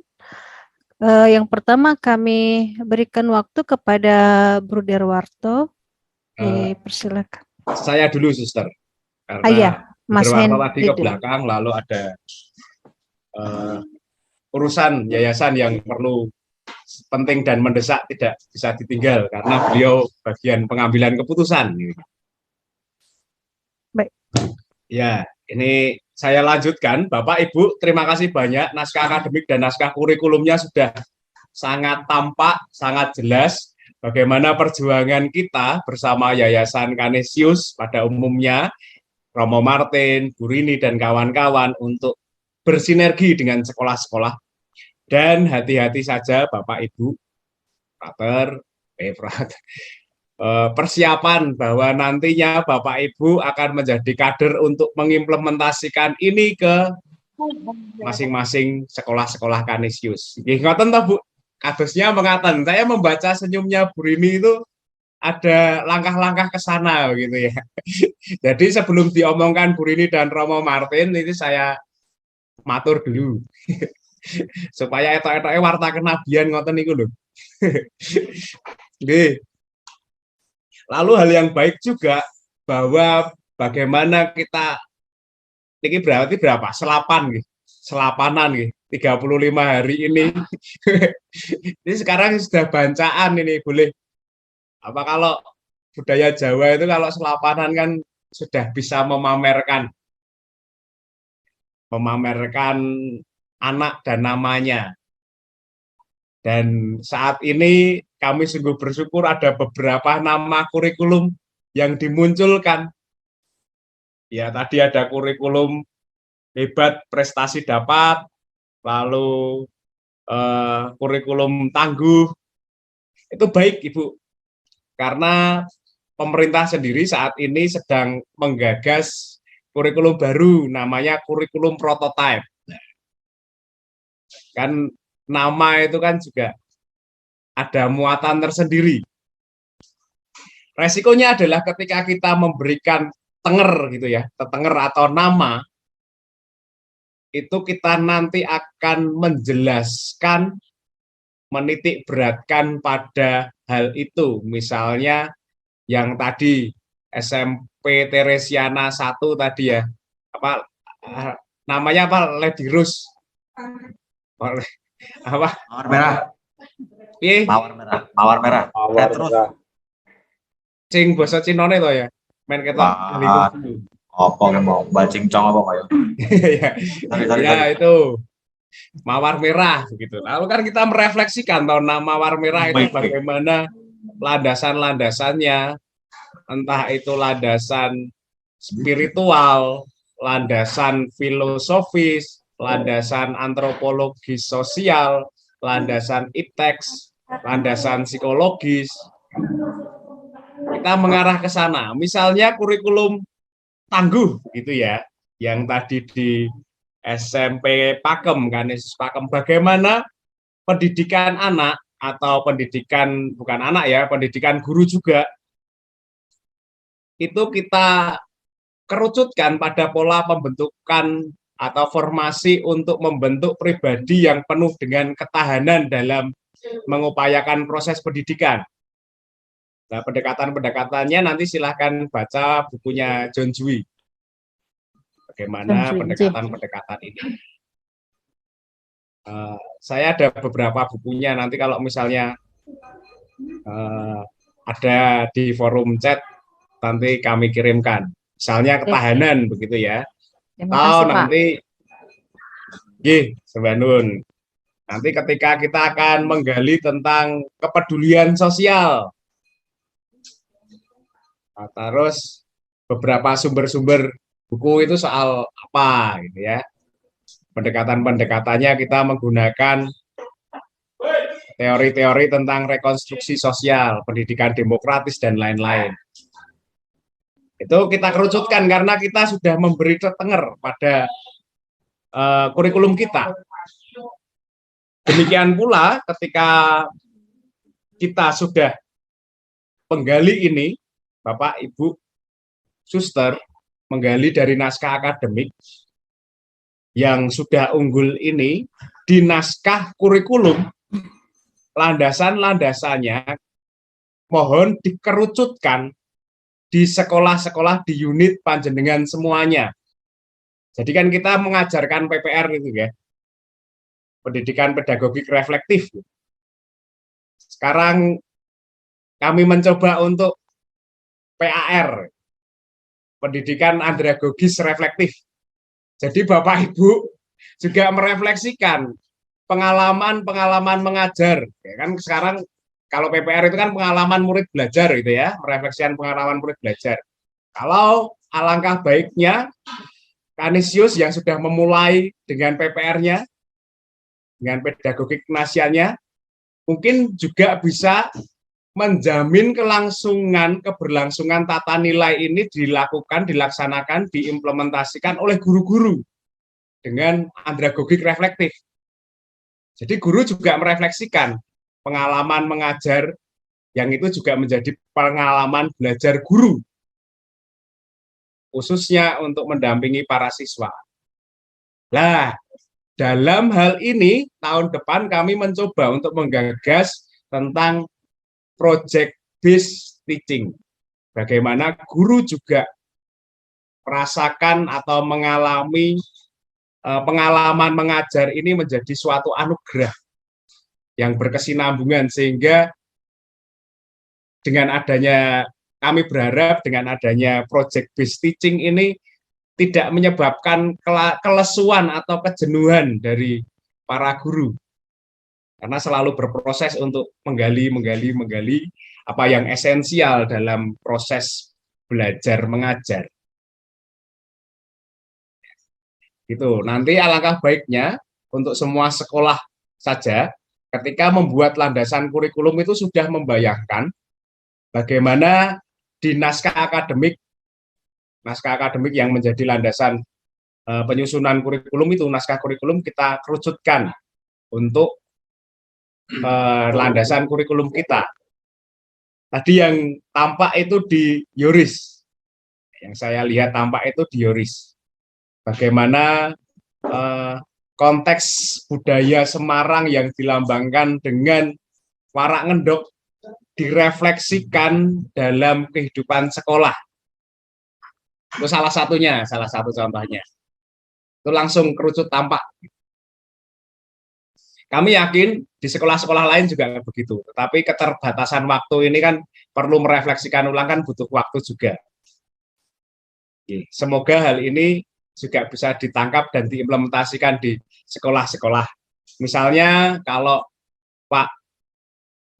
Yang pertama kami berikan waktu kepada Bro Derwarto. Persilakan. Saya dulu, Suster. Karena iya, Mas Derwarto tadi ke Hendy. belakang, lalu ada urusan yayasan yang perlu penting dan mendesak tidak bisa ditinggal karena beliau bagian pengambilan keputusan. Baik. Ya, ini saya lanjutkan. Bapak Ibu, terima kasih banyak. Naskah akademik dan naskah kurikulumnya sudah sangat tampak, sangat jelas bagaimana perjuangan kita bersama Yayasan Canisius pada umumnya, Romo Martin, Bu Rini, dan kawan-kawan untuk bersinergi dengan sekolah-sekolah. Dan hati-hati saja Bapak Ibu, persiapan bahwa nantinya Bapak Ibu akan menjadi kader untuk mengimplementasikan ini ke masing-masing sekolah-sekolah Canisius. Ngoten toh Bu, kasusnya mengatakan, saya membaca senyumnya Bu Rini itu ada langkah-langkah ke sana gitu ya. Jadi sebelum diomongkan Bu Rini dan Romo Martin, ini saya matur dulu. Supaya etok-etoknya warta kenabian ngoten niku lho. Nggih. Lalu hal yang baik juga bahwa bagaimana kita ini berarti berapa? Selapanan nggih. 35 hari ini. Ini sekarang sudah bancaan ini boleh. Apa kalau budaya Jawa itu kalau selapanan kan sudah bisa memamerkan anak dan namanya. Dan saat ini kami sungguh bersyukur ada beberapa nama kurikulum yang dimunculkan. Ya, tadi ada kurikulum hebat prestasi dapat, lalu kurikulum tangguh. Itu baik, Ibu. Karena pemerintah sendiri saat ini sedang menggagas kurikulum baru namanya kurikulum prototype. Kan nama itu kan juga ada muatan tersendiri. Resikonya adalah ketika kita memberikan tenger gitu ya, tenger atau nama, itu kita nanti akan menjelaskan, menitik beratkan pada hal itu. Misalnya yang tadi SMP Teresiana 1 tadi ya, apa namanya apa, Lady Rose. Apa? Mawar merah. Piye? Mawar merah. Mawar merah. Mawar merah. Cing basa Cinone to ya. Men ketok. Apa mau bacing cong apa kayak? Ya itu. Mawar merah begitu. Lalu kan kita merefleksikan tahun nama mawar merah itu bagaimana landasan-landasannya, entah itu landasan spiritual, landasan filosofis, landasan antropologis sosial, landasan ipteks, landasan psikologis. Kita mengarah ke sana. Misalnya kurikulum tangguh gitu ya, yang tadi di SMP Pakem, Canisius Pakem, bagaimana pendidikan anak atau pendidikan bukan anak ya, pendidikan guru juga itu kita kerucutkan pada pola pembentukan atau formasi untuk membentuk pribadi yang penuh dengan ketahanan dalam mengupayakan proses pendidikan. Nah, pendekatan-pendekatannya nanti silahkan baca bukunya John Dewey. Bagaimana pendekatan-pendekatan ini. Saya ada beberapa bukunya, nanti kalau misalnya ada di forum chat, nanti kami kirimkan. Misalnya ketahanan, begitu ya. Atau nanti Sebanun. Nanti ketika kita akan menggali tentang kepedulian sosial, nah, terus beberapa sumber-sumber buku itu soal apa, gitu ya. Pendekatan-pendekatannya kita menggunakan teori-teori tentang rekonstruksi sosial, pendidikan demokratis dan lain-lain. Itu kita kerucutkan karena kita sudah memberi tetenger pada kurikulum kita. Demikian pula ketika kita sudah menggali ini, Bapak, Ibu, Suster, menggali dari naskah akademik yang sudah unggul ini, di naskah kurikulum landasan-landasannya mohon dikerucutkan di sekolah-sekolah di unit panjenengan semuanya. Jadi kan kita mengajarkan PPR itu ya, pendidikan pedagogik reflektif. Sekarang kami mencoba untuk PAR, pendidikan andragogis reflektif. Jadi Bapak Ibu juga merefleksikan pengalaman-pengalaman mengajar. Ya kan sekarang kalau PPR itu kan pengalaman murid belajar gitu ya, merefleksikan pengalaman murid belajar. Kalau alangkah baiknya Kanisius yang sudah memulai dengan PPR-nya, dengan pedagogik nasiannya, mungkin juga bisa menjamin keberlangsungan tata nilai ini dilaksanakan, diimplementasikan oleh guru-guru dengan andragogik reflektif. Jadi guru juga merefleksikan pengalaman mengajar yang itu juga menjadi pengalaman belajar guru, khususnya untuk mendampingi para siswa. Nah, dalam hal ini, tahun depan kami mencoba untuk menggagas tentang project based teaching. Bagaimana guru juga merasakan atau mengalami pengalaman mengajar ini menjadi suatu anugerah yang berkesinambungan, sehingga dengan adanya, kami berharap dengan adanya project based teaching ini tidak menyebabkan kelesuan atau kejenuhan dari para guru, karena selalu berproses untuk menggali apa yang esensial dalam proses belajar mengajar. Gitu. Nanti alangkah baiknya untuk semua sekolah saja ketika membuat landasan kurikulum itu sudah membayangkan bagaimana di naskah akademik yang menjadi landasan penyusunan kurikulum itu, naskah kurikulum kita kerucutkan untuk landasan kurikulum kita. Tadi yang tampak itu di Yoris, yang saya lihat tampak itu di Yoris. Bagaimana konteks budaya Semarang yang dilambangkan dengan warak ngendok direfleksikan dalam kehidupan sekolah. Itu salah satu contohnya. Itu langsung kerucut tampak. Kami yakin di sekolah-sekolah lain juga begitu. Tetapi keterbatasan waktu ini kan perlu merefleksikan ulang, kan butuh waktu juga. Semoga hal ini juga bisa ditangkap dan diimplementasikan di sekolah-sekolah. Misalnya kalau Pak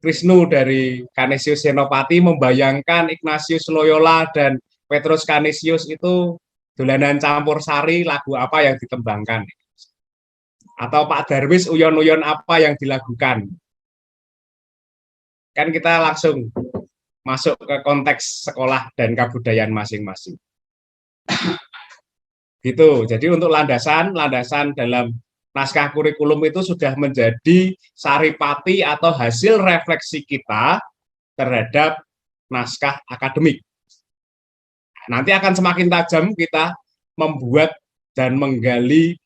Krisnu dari Kanisius Senopati membayangkan Ignatius Loyola dan Petrus Kanisius itu dolanan campur sari, lagu apa yang ditembangkan. Atau Pak Darwis uyon-uyon apa yang dilakukan. Kan kita langsung masuk ke konteks sekolah dan kebudayaan masing-masing. Gitu. Jadi untuk landasan dalam naskah kurikulum itu sudah menjadi saripati atau hasil refleksi kita terhadap naskah akademik. Nanti akan semakin tajam kita membuat dan menggali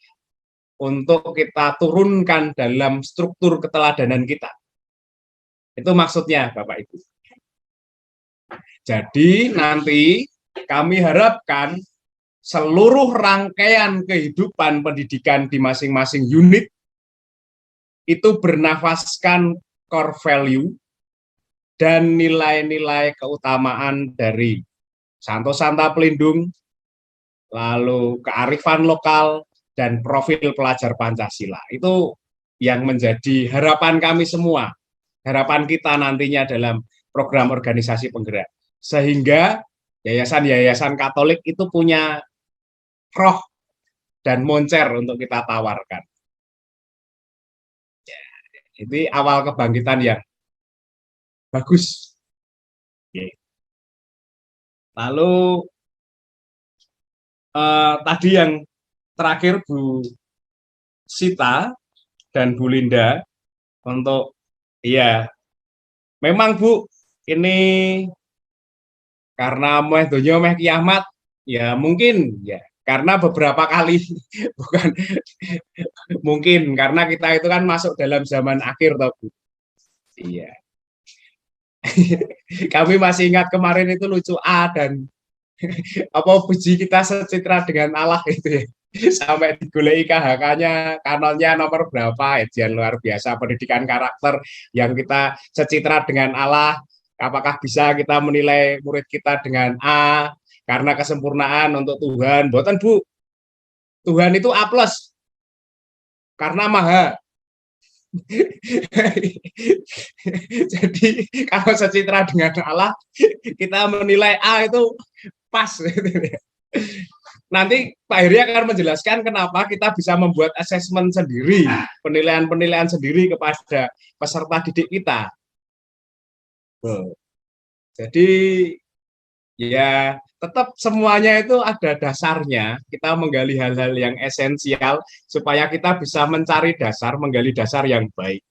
untuk kita turunkan dalam struktur keteladanan kita. Itu maksudnya Bapak Ibu. Jadi nanti kami harapkan seluruh rangkaian kehidupan pendidikan di masing-masing unit itu bernafaskan core value dan nilai-nilai keutamaan dari Santo Santa Pelindung, lalu kearifan lokal, dan profil pelajar Pancasila. Itu yang menjadi harapan kami semua, harapan kita nantinya dalam program organisasi penggerak. Sehingga yayasan-yayasan Katolik itu punya roh dan moncer untuk kita tawarkan. Ini awal kebangkitan yang bagus. Oke. Lalu tadi yang terakhir Bu Sita dan Bu Linda untuk memang Bu ini karena meh donya meh kiamat ya mungkin ya karena beberapa kali bukan mungkin karena kita itu kan masuk dalam zaman akhir toh Bu. Iya. Kami masih ingat kemarin itu lucu A dan apa puji kita secitra dengan Allah itu ya. Sampai digulai KHK-nya, kanonnya nomor berapa, ujian luar biasa pendidikan karakter yang kita secitra dengan Allah. Apakah bisa kita menilai murid kita dengan A karena kesempurnaan untuk Tuhan? Boten Bu, Tuhan itu A+, karena maha. Jadi kalau secitra dengan Allah, kita menilai A itu pas. Nanti Pak Heri akan menjelaskan kenapa kita bisa membuat asesmen sendiri, penilaian-penilaian sendiri kepada peserta didik kita. Jadi ya tetap semuanya itu ada dasarnya. Kita menggali hal-hal yang esensial supaya kita bisa mencari dasar, menggali dasar yang baik.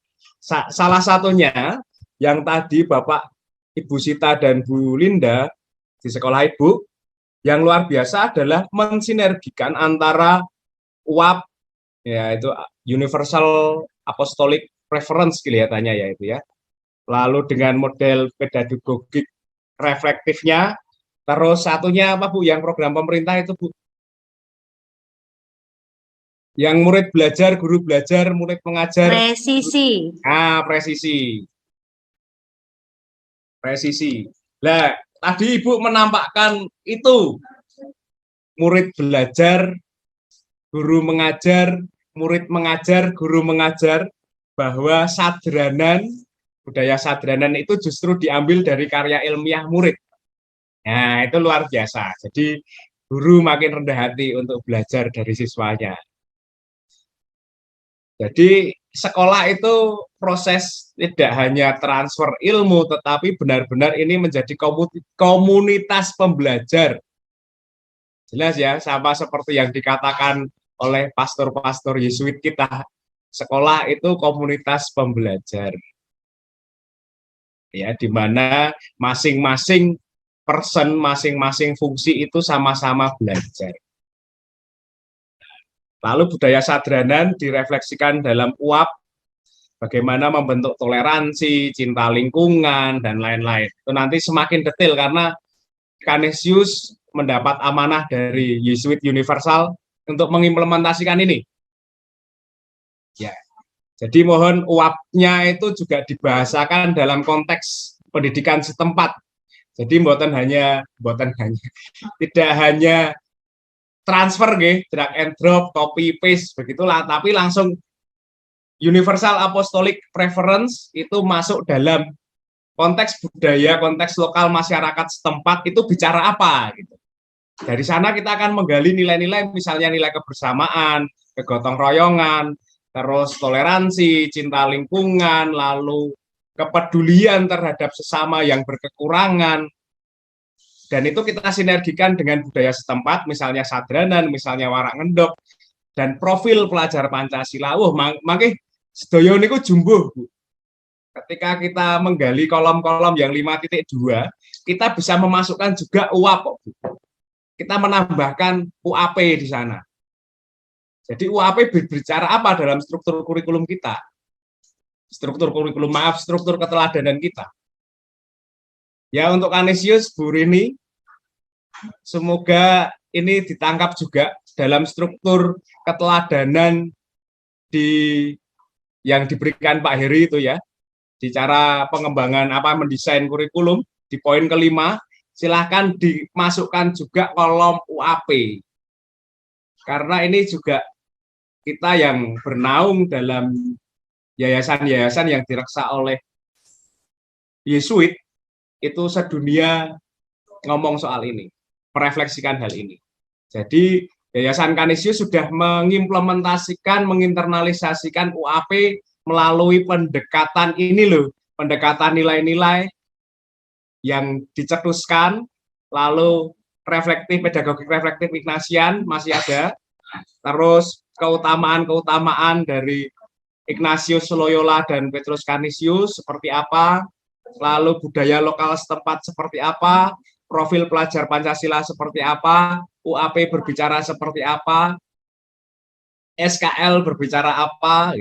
Salah satunya yang tadi Bapak, Ibu Sita dan Bu Linda di sekolah Ibu, yang luar biasa adalah mensinergikan antara UAP, yaitu Universal Apostolic Preference kelihatannya ya itu ya. Lalu dengan model pedagogik reflektifnya. Terus satunya apa Bu, yang program pemerintah itu Bu? Yang murid belajar, guru belajar, murid mengajar. Presisi. Presisi. Presisi. Nah, tadi Ibu menampakkan itu. Murid belajar, guru mengajar, murid mengajar, guru mengajar, bahwa sadranan, budaya sadranan itu justru diambil dari karya ilmiah murid. Nah, itu luar biasa. Jadi, guru makin rendah hati untuk belajar dari siswanya. Jadi, sekolah itu proses tidak hanya transfer ilmu, tetapi benar-benar ini menjadi komunitas pembelajar. Jelas ya, sama seperti yang dikatakan oleh pastor-pastor Yesuit kita. Sekolah itu komunitas pembelajar. Ya, di mana masing-masing person, masing-masing fungsi itu sama-sama belajar. Lalu budaya sadranan direfleksikan dalam UAP, bagaimana membentuk toleransi, cinta lingkungan, dan lain-lain. Itu nanti semakin detail karena Canisius mendapat amanah dari Yesuit Universal untuk mengimplementasikan ini. Ya, jadi mohon UAP-nya itu juga dibahasakan dalam konteks pendidikan setempat. Jadi tidak hanya transfer drag and drop, copy paste begitulah, tapi langsung Universal Apostolic Preference itu masuk dalam konteks budaya, konteks lokal masyarakat setempat itu bicara apa gitu. Dari sana kita akan menggali nilai-nilai, misalnya nilai kebersamaan, kegotong royongan, terus toleransi, cinta lingkungan, lalu kepedulian terhadap sesama yang berkekurangan, dan itu kita sinergikan dengan budaya setempat, misalnya sadranan, misalnya warak ngendok, dan profil pelajar Pancasila. Makanya sedaya niku jumbuh, Bu. Ketika kita menggali kolom-kolom yang 5.2, kita bisa memasukkan juga UAP, Bu. Kita menambahkan UAP di sana. Jadi UAP berbicara apa dalam struktur kurikulum kita? Struktur keteladanan kita. Ya, untuk Canisius, Bu Rini, semoga ini ditangkap juga dalam struktur keteladanan yang diberikan Pak Heri itu ya, di cara pengembangan mendesain kurikulum, di poin kelima, silahkan dimasukkan juga kolom UAP. Karena ini juga kita yang bernaung dalam yayasan-yayasan yang direksa oleh Yesuit, itu sedunia ngomong soal ini, merefleksikan hal ini. Jadi Yayasan Canisius sudah mengimplementasikan, menginternalisasikan UAP melalui pendekatan ini loh, pendekatan nilai-nilai yang dicetuskan, lalu pedagogik reflektif Ignatian masih ada, terus keutamaan-keutamaan dari Ignatius Loyola dan Petrus Canisius seperti apa, lalu budaya lokal setempat seperti apa, profil pelajar Pancasila seperti apa, UAP berbicara seperti apa, SKL berbicara apa.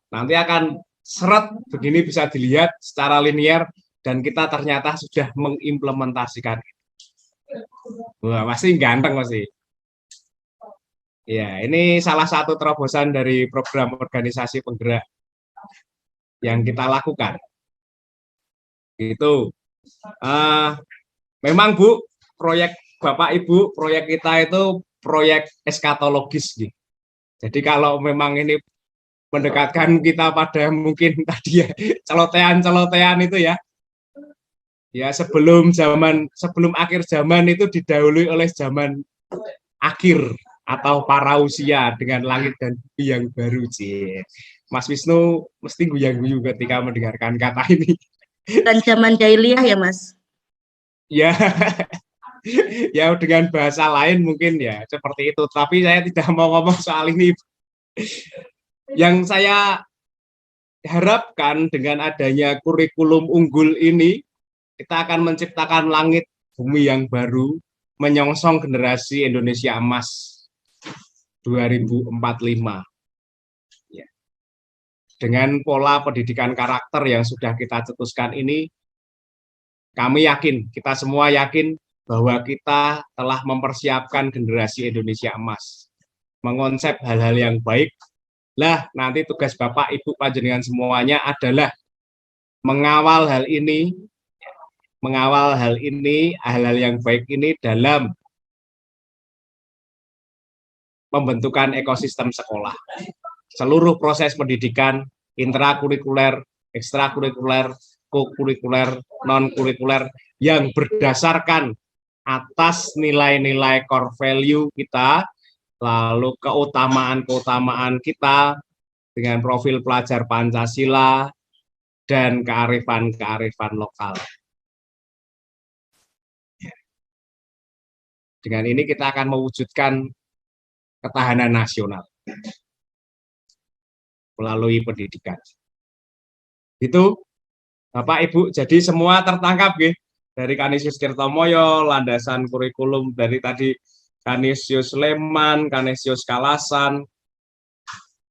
Nanti akan seret begini bisa dilihat secara linear dan kita ternyata sudah mengimplementasikan. Wah, masih ganteng masih. Ya, ini salah satu terobosan dari program organisasi penggerak yang kita lakukan. Itu memang Bu, proyek Bapak Ibu, proyek kita itu proyek eskatologis gitu. Jadi kalau memang ini mendekatkan kita pada mungkin tadi ya celotehan itu ya. Ya sebelum akhir zaman itu didahului oleh zaman akhir atau parausia dengan langit dan bumi yang baru, Cie. Mas Wisnu mesti guyang-guyu ketika mendengarkan kata ini. Dan zaman jahiliyah ya, Mas? Ya, ya dengan bahasa lain mungkin ya seperti itu. Tapi saya tidak mau ngomong soal ini. Yang saya harapkan dengan adanya kurikulum unggul ini, kita akan menciptakan langit bumi yang baru, menyongsong generasi Indonesia emas 2045. Ya. Dengan pola pendidikan karakter yang sudah kita cetuskan ini, kami yakin, kita semua yakin bahwa kita telah mempersiapkan generasi Indonesia emas. Mengonsep hal-hal yang baik. Lah, nanti tugas Bapak, Ibu, panjenengan semuanya adalah mengawal hal ini, hal-hal yang baik ini dalam pembentukan ekosistem sekolah. Seluruh proses pendidikan, intrakurikuler, ekstrakurikuler, kokurikuler, non-kurikuler, yang berdasarkan atas nilai-nilai core value kita, lalu keutamaan-keutamaan kita dengan profil pelajar Pancasila dan kearifan-kearifan lokal. Dengan ini kita akan mewujudkan ketahanan nasional melalui pendidikan. Itu Bapak Ibu, jadi semua tertangkap gitu. Dari Kanisius Tirtomoyo, landasan kurikulum dari tadi Kanisius Leman, Kanisius Kalasan,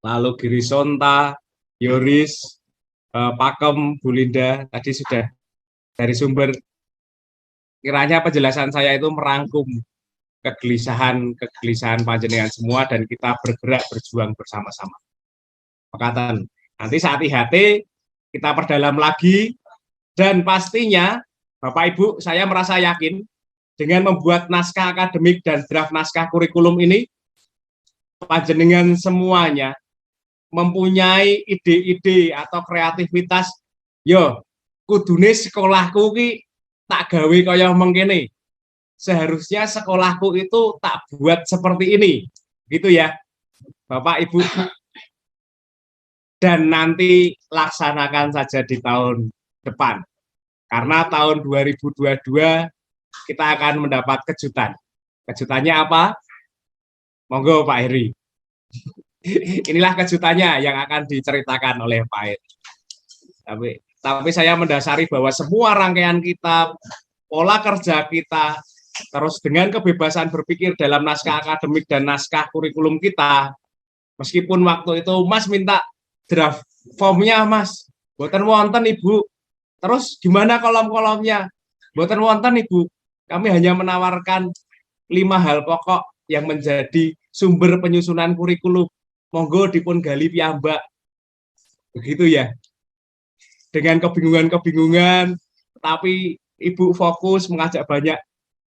lalu Giri Sonta, Yoris, Pakem, Bu Linda, tadi sudah dari sumber. Kiranya penjelasan saya itu merangkum kegelisahan panjenengan semua dan kita bergerak berjuang bersama-sama. Makatan, nanti saat IHT kita perdalam lagi dan pastinya Bapak Ibu, saya merasa yakin dengan membuat naskah akademik dan draft naskah kurikulum ini, panjenengan semuanya mempunyai ide-ide atau kreativitas, yo kudune sekolahku ki tak gawe kaya mengkene. Seharusnya sekolahku itu tak buat seperti ini. Gitu ya, Bapak Ibu. Dan nanti laksanakan saja di tahun depan. Karena tahun 2022 kita akan mendapat kejutan. Kejutannya apa? Monggo Pak Heri. Inilah kejutannya yang akan diceritakan oleh Pak Heri. Tapi saya mendasari bahwa semua rangkaian kita, pola kerja kita, terus dengan kebebasan berpikir dalam naskah akademik dan naskah kurikulum kita, meskipun waktu itu Mas minta draft formnya Mas, boten wonten Ibu. Terus gimana kolom-kolomnya? Boten wonten Ibu. Kami hanya menawarkan 5 hal pokok yang menjadi sumber penyusunan kurikulum. Monggo dipun gali piyambak. Begitu ya. Dengan kebingungan-kebingungan, tapi Ibu fokus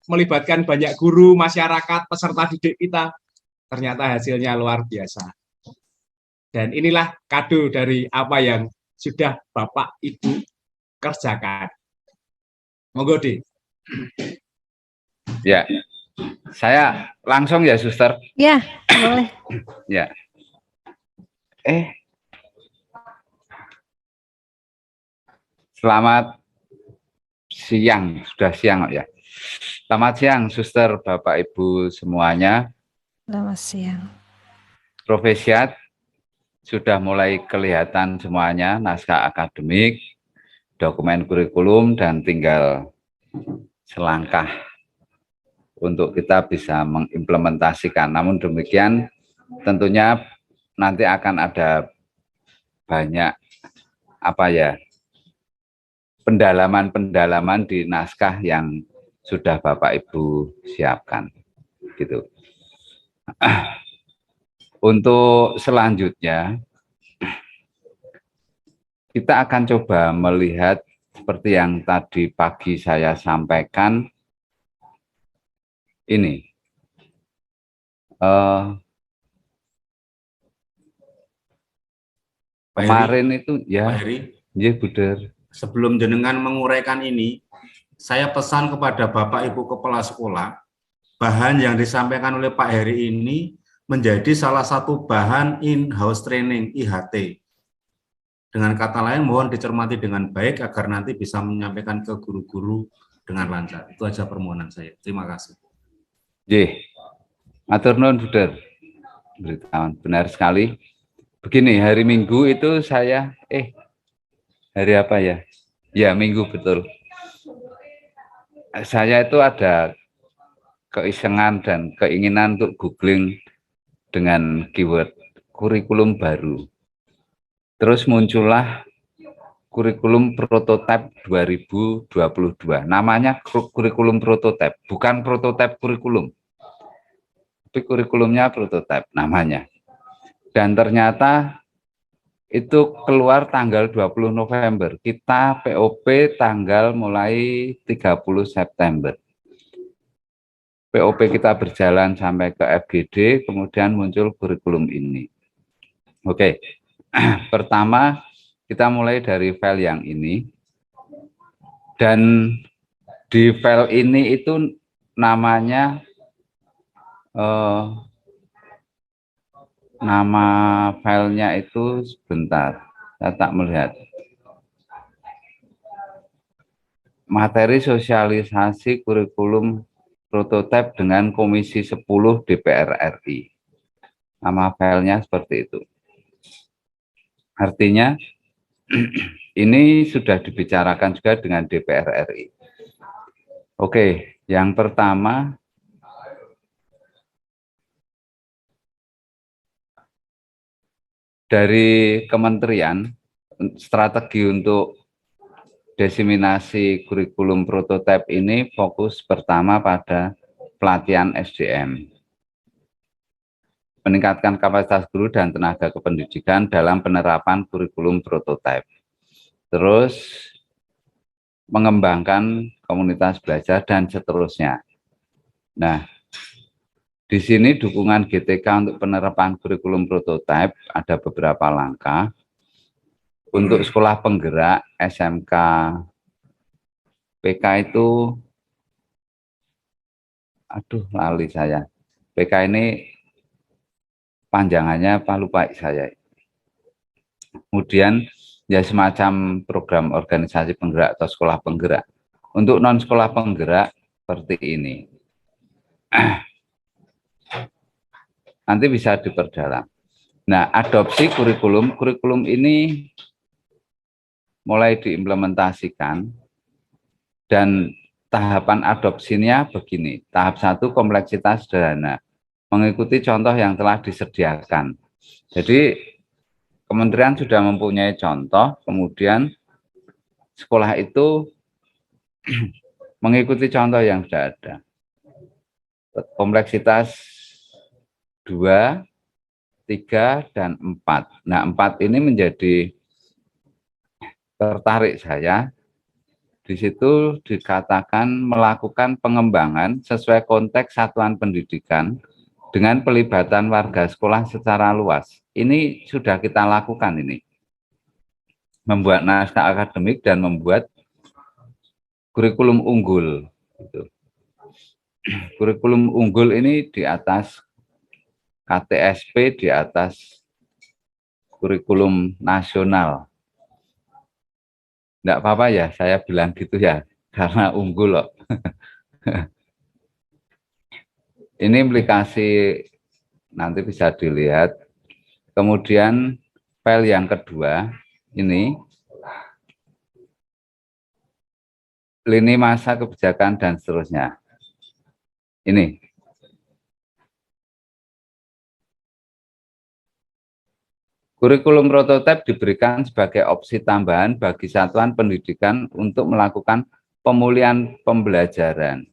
melibatkan banyak guru, masyarakat, peserta didik kita. Ternyata hasilnya luar biasa. Dan inilah kado dari apa yang sudah Bapak Ibu kerjakan. Monggo Di. Ya, saya langsung ya, Suster. Ya, boleh. Ya. Selamat siang, sudah siang ya. Selamat siang, Suster, Bapak Ibu semuanya. Selamat siang. Profesiat sudah mulai kelihatan semuanya, naskah akademik, dokumen kurikulum, dan tinggal selangkah untuk kita bisa mengimplementasikan. Namun demikian, tentunya nanti akan ada banyak apa ya, pendalaman-pendalaman di naskah yang sudah Bapak Ibu siapkan gitu. Untuk selanjutnya kita akan coba melihat seperti yang tadi pagi saya sampaikan ini. Kemarin itu ya, Pak Heri, ya Buder. Sebelum jenengan menguraikan ini, saya pesan kepada Bapak Ibu Kepala Sekolah, bahan yang disampaikan oleh Pak Heri ini menjadi salah satu bahan in-house training IHT. Dengan kata lain, mohon dicermati dengan baik agar nanti bisa menyampaikan ke guru-guru dengan lancar. Itu aja permohonan saya. Terima kasih. J. Matur nuwun Buder. Benar sekali. Begini, hari Minggu itu saya, hari apa ya? Ya, Minggu betul. Saya itu ada keisengan dan keinginan untuk googling dengan keyword kurikulum baru. Terus muncullah kurikulum prototipe 2022. Namanya kurikulum prototipe, bukan prototipe kurikulum. Tapi kurikulumnya prototipe namanya. Dan ternyata itu keluar tanggal 20 November. Kita POP tanggal mulai 30 September. POP kita berjalan sampai ke FGD, kemudian muncul kurikulum ini. Oke, pertama kita mulai dari file yang ini. Dan di file ini itu namanya nama filenya itu sebentar, saya tak melihat. Materi sosialisasi kurikulum prototipe dengan Komisi 10 DPR RI. Nama filenya seperti itu. Artinya ini sudah dibicarakan juga dengan DPR RI. Oke, yang pertama dari kementerian, strategi untuk diseminasi kurikulum prototipe ini fokus pertama pada pelatihan SDM, meningkatkan kapasitas guru dan tenaga kependidikan dalam penerapan kurikulum prototipe. Terus mengembangkan komunitas belajar dan seterusnya. Nah, di sini dukungan GTK untuk penerapan kurikulum prototipe ada beberapa langkah. Untuk sekolah penggerak SMK PK itu, aduh lali saya. PK ini panjangannya apa lupa saya. Kemudian ya semacam program organisasi penggerak atau sekolah penggerak. Untuk non sekolah penggerak seperti ini. Nanti bisa diperdalam. Nah, adopsi kurikulum ini mulai diimplementasikan dan tahapan adopsinya begini. Tahap 1 kompleksitas sederhana, mengikuti contoh yang telah disediakan. Jadi kementerian sudah mempunyai contoh, kemudian sekolah itu mengikuti contoh yang sudah ada. Kompleksitas 2, 3, dan 4. Nah, 4 ini menjadi tertarik saya. Di situ dikatakan melakukan pengembangan sesuai konteks satuan pendidikan dengan pelibatan warga sekolah secara luas. Ini sudah kita lakukan ini. Membuat naskah akademik dan membuat kurikulum unggul. Kurikulum unggul ini di atas KTSP, di atas kurikulum nasional. Enggak apa-apa ya, saya bilang gitu ya, karena unggul loh. Ini implikasi nanti bisa dilihat. Kemudian file yang kedua, ini lini masa kebijakan dan seterusnya. Ini. Kurikulum prototipe diberikan sebagai opsi tambahan bagi satuan pendidikan untuk melakukan pemulihan pembelajaran.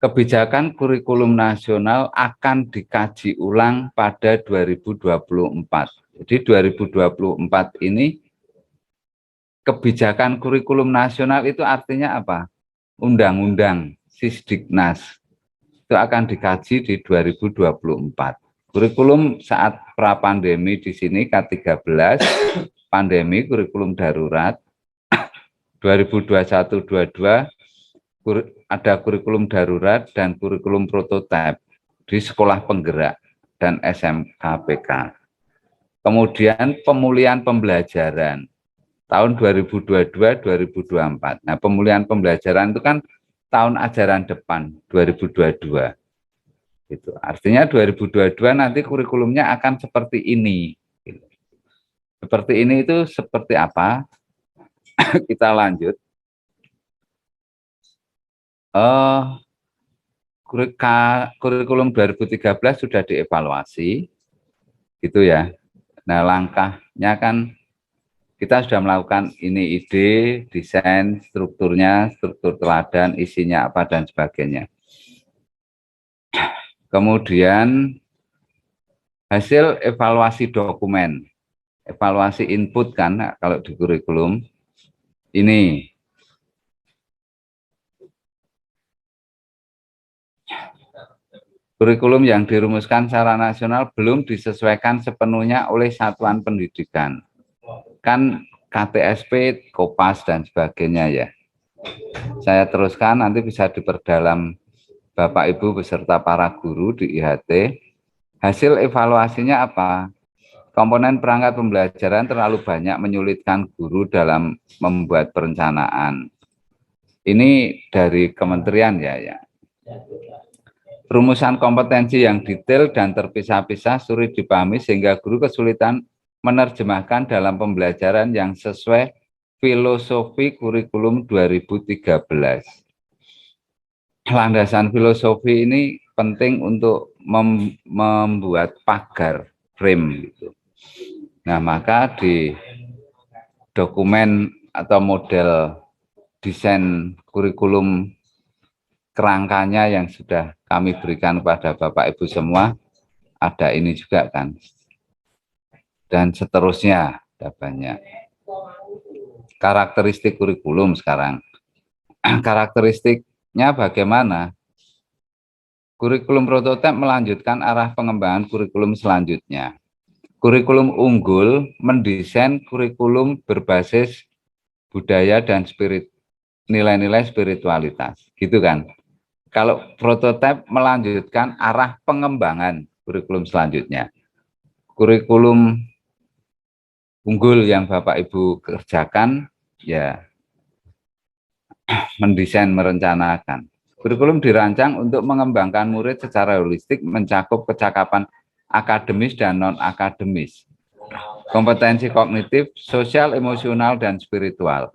Kebijakan kurikulum nasional akan dikaji ulang pada 2024. Jadi 2024 ini kebijakan kurikulum nasional itu artinya apa? Undang-undang Sisdiknas itu akan dikaji di 2024. Kurikulum saat pra-pandemi di sini K13, pandemi kurikulum darurat, 2021-22 ada kurikulum darurat dan kurikulum prototipe di sekolah penggerak dan SMKPK. Kemudian pemulihan pembelajaran tahun 2022-2024. Nah, pemulihan pembelajaran itu kan tahun ajaran depan 2022. Gitu. Artinya 2022 nanti kurikulumnya akan seperti ini. Seperti ini itu seperti apa? Kita lanjut. Kurikulum 2013 sudah dievaluasi, gitu ya. Nah, langkahnya kan kita sudah melakukan ini ide, desain, strukturnya, struktur teladan, isinya apa dan sebagainya. Kemudian hasil evaluasi dokumen, evaluasi input kan kalau di kurikulum ini. Kurikulum yang dirumuskan secara nasional belum disesuaikan sepenuhnya oleh satuan pendidikan. Kan KTSP, Kopas, dan sebagainya ya. Saya teruskan, nanti bisa diperdalam Bapak Ibu beserta para guru di IHT. Hasil evaluasinya apa? Komponen perangkat pembelajaran terlalu banyak menyulitkan guru dalam membuat perencanaan. Ini dari kementerian ya. Rumusan kompetensi yang detail dan terpisah-pisah sulit dipahami sehingga guru kesulitan menerjemahkan dalam pembelajaran yang sesuai filosofi kurikulum 2013. Landasan filosofi ini penting untuk membuat pagar frame gitu. Nah, maka di dokumen atau model desain kurikulum kerangkanya yang sudah kami berikan kepada Bapak Ibu semua, ada ini juga kan. Dan seterusnya, ada banyak. Karakteristik kurikulum sekarang. Karakteristiknya bagaimana? Kurikulum prototipe melanjutkan arah pengembangan kurikulum selanjutnya. Kurikulum unggul mendesain kurikulum berbasis budaya dan nilai-nilai spiritualitas. Gitu kan? Kalau prototipe melanjutkan arah pengembangan kurikulum selanjutnya. Kurikulum unggul yang Bapak Ibu kerjakan, ya mendesain, merencanakan. Kurikulum dirancang untuk mengembangkan murid secara holistik, mencakup kecakapan akademis dan non-akademis, kompetensi kognitif, sosial, emosional, dan spiritual.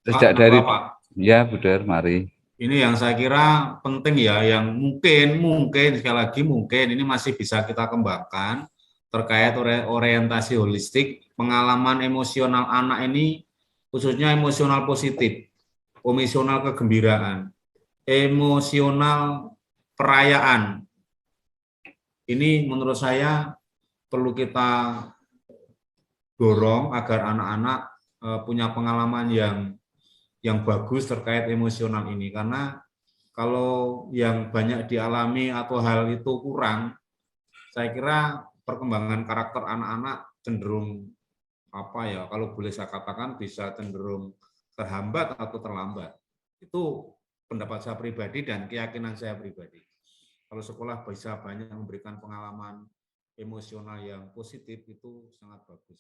Sejak dari, ya Bu Der, mari. Ini yang saya kira penting ya, yang mungkin sekali lagi mungkin ini masih bisa kita kembangkan terkait orientasi holistik, pengalaman emosional anak ini khususnya emosional positif, emosional kegembiraan, emosional perayaan. Ini menurut saya perlu kita dorong agar anak-anak punya pengalaman yang bagus terkait emosional ini, karena kalau yang banyak dialami atau hal itu kurang, saya kira perkembangan karakter anak-anak cenderung kalau boleh saya katakan bisa cenderung terhambat atau terlambat. Itu pendapat saya pribadi dan keyakinan saya pribadi. Kalau sekolah bisa banyak memberikan pengalaman emosional yang positif, itu sangat bagus.